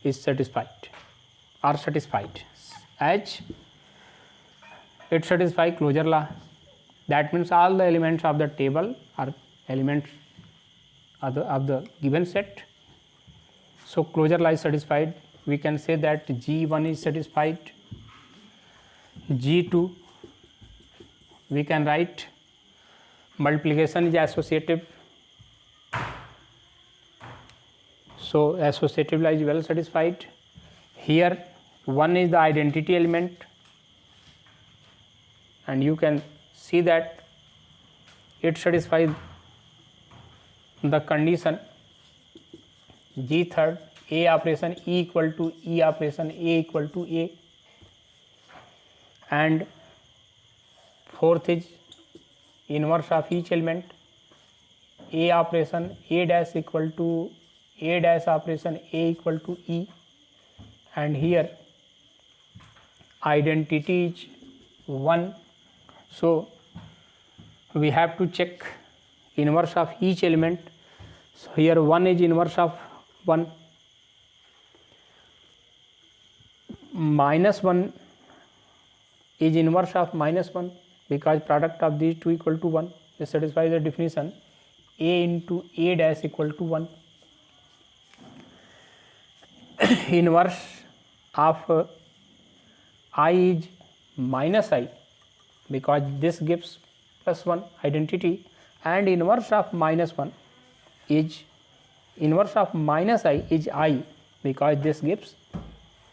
is satisfied, as it satisfies closure law. That means all the elements of the table are elements of the given set. So closure law is satisfied. We can say that G1 is satisfied. G2, we can write multiplication is associative. So associative law is well satisfied. Here 1 is the identity element, and you can see that it satisfies the condition G third, A operation E equal to E operation A equal to A, and fourth is inverse of each element, A operation A dash equal to A dash operation A equal to E, and here identity is 1. So we have to check inverse of each element. So here 1 is inverse of 1, minus 1 is inverse of minus 1, because product of these two equal to 1. This satisfies the definition A into A dash equal to 1. Inverse of I is minus I, because this gives plus 1 identity, and inverse of minus 1 is inverse of minus I is I, because this gives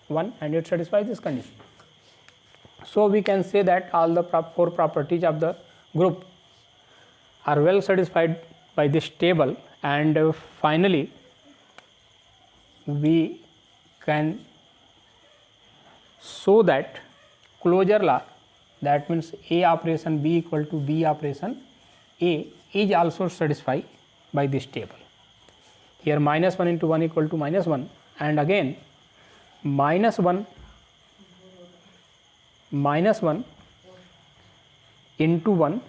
1, and it satisfies this condition. So we can say that all the four properties of the group are well satisfied by this table, and finally we can show that closure law, that means A operation B equal to B operation A is also satisfied by this table. Here minus 1 into 1 equal to minus 1, and again minus 1 into 1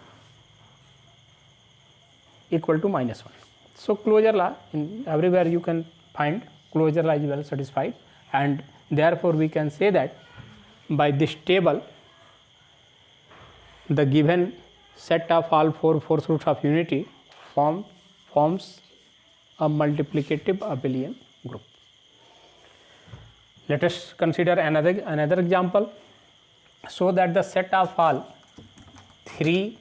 equal to minus 1. So closure law, in everywhere you can find closure law is well satisfied, and therefore we can say that by this table the given set of all four fourth roots of unity forms a multiplicative abelian group. Let us consider another example. So that the set of all three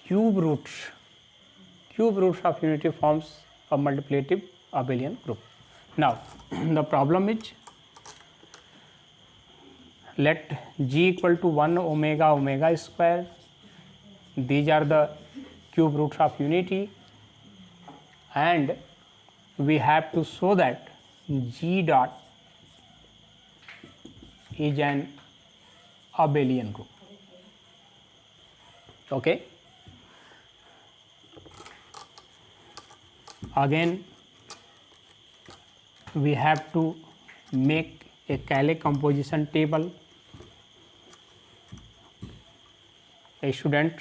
cube roots of unity forms a multiplicative abelian group. Now the problem is, let G equal to 1 omega omega square. These are the cube roots of unity, and we have to show that G dot is an abelian group. Okay. Again we have to make a Cayley composition table. A student,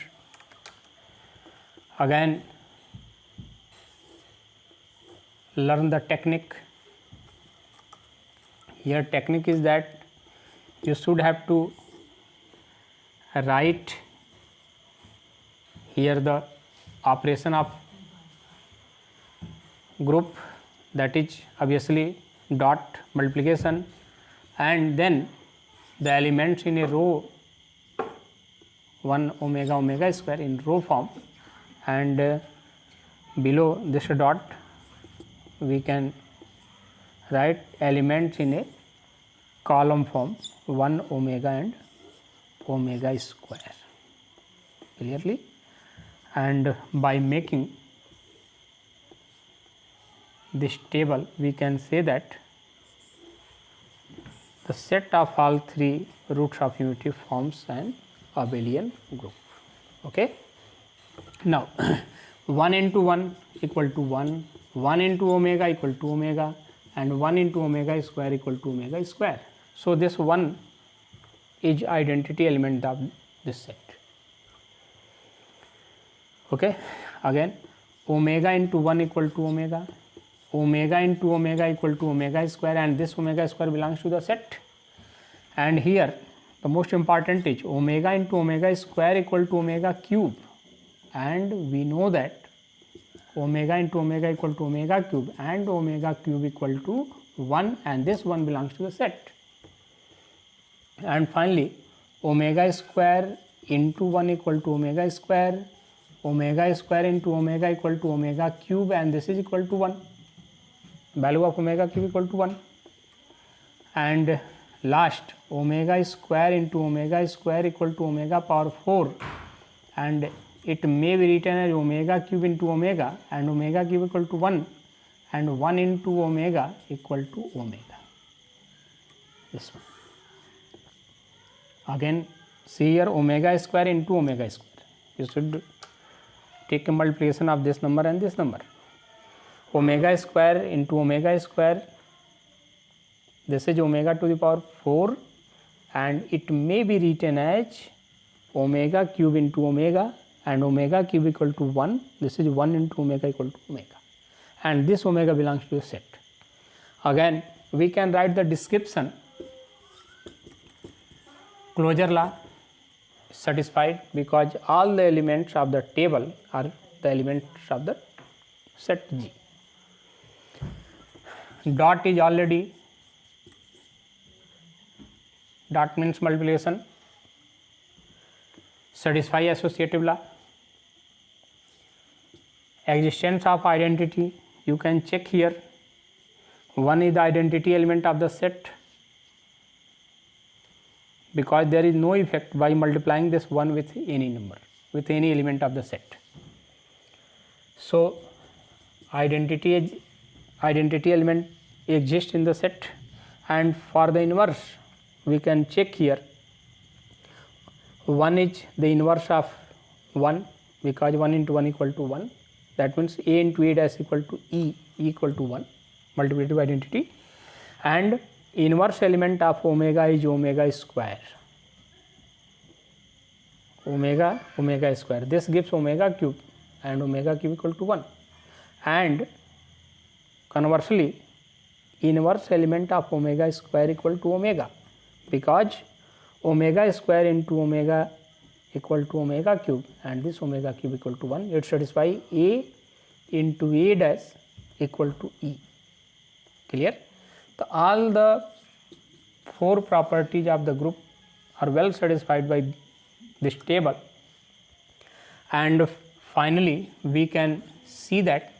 again learn the technique. Here technique is that you should have to write here the operation of group, that is obviously dot multiplication, and then the elements in a row 1 omega omega square in row form, and below this dot we can write elements in a column form 1 omega and omega square clearly. And by making this table we can say that the set of all three roots of unity forms an abelian group. Okay. Now 1 into 1 equal to 1, 1 into omega equal to omega, and 1 into omega square equal to omega square. So this 1 is identity element of this set. Okay. Again omega into 1 equal to omega, omega into omega equal to omega square, and this omega square belongs to the set. And here the most important is omega into omega square equal to omega cube, and we know that omega into omega equal to omega cube and omega cube equal to 1, and this 1 belongs to the set. And finally omega square into 1 equal to omega square, omega square into omega equal to omega cube, and this is equal to 1. Value of omega cube equal to 1. And last omega square into omega square equal to omega power 4, and it may be written as omega cube into omega, and omega cube equal to 1, and 1 into omega equal to omega, this one. Again see here omega square into omega square, you should take a multiplication of this number and this number. Omega square into omega square, this is omega to the power 4, and it may be written as omega cube into omega, and omega cube equal to 1, this is 1 into omega equal to omega, and this omega belongs to a set. Again we can write the description. Closure law satisfied because all the elements of the table are the elements of the set G. Dot is already, dot means multiplication, satisfy associative law. Existence of identity, you can check here. 1 is the identity element of the set, because there is no effect by multiplying this 1 with any number, with any element of the set. So identity element exists in the set, and for the inverse we can check here. 1 is the inverse of 1 because 1 into 1 equal to 1. That means a into a dash equal to e equal to 1, multiplicative identity, and inverse element of omega is omega square. Omega square. This gives omega cube and omega cube equal to 1. And conversely, inverse element of omega square equal to omega, because omega square into omega equal to omega cube and this omega cube equal to 1. It satisfies a into a dash equal to e. Clear? So all the 4 properties of the group are well satisfied by this table, and finally we can see that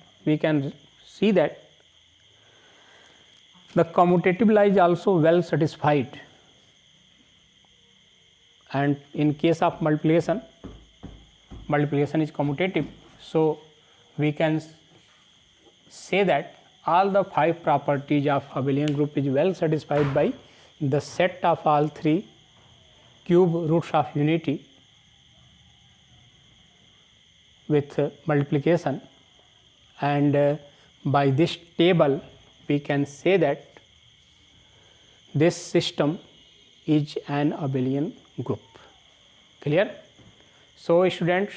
the commutative law is also well satisfied, and in case of multiplication is commutative, so we can say that all the 5 properties of abelian group is well satisfied by the set of all 3 cube roots of unity with multiplication, and by this table we can say that this system is an abelian group. Clear? So students,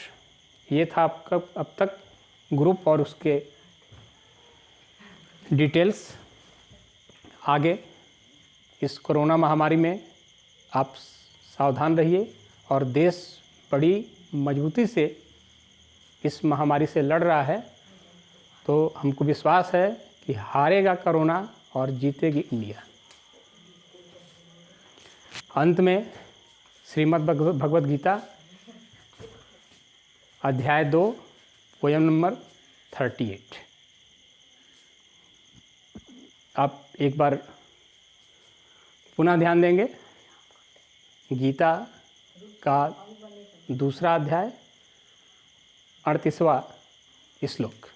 ये था आपका अब तक group और उसके details. आगे इस corona महामारी में आप सावधान रहिए, और देश बड़ी मजबूती से इस महामारी से लड़ रहा है. तो हमको विश्वास है कि हारेगा कोरोना और जीतेगी इंडिया. अंत में श्रीमद् भगवद गीता अध्याय 2 पोयम नंबर 38. आप एक बार पुनः ध्यान देंगे. गीता का दूसरा अध्याय 38वां श्लोक.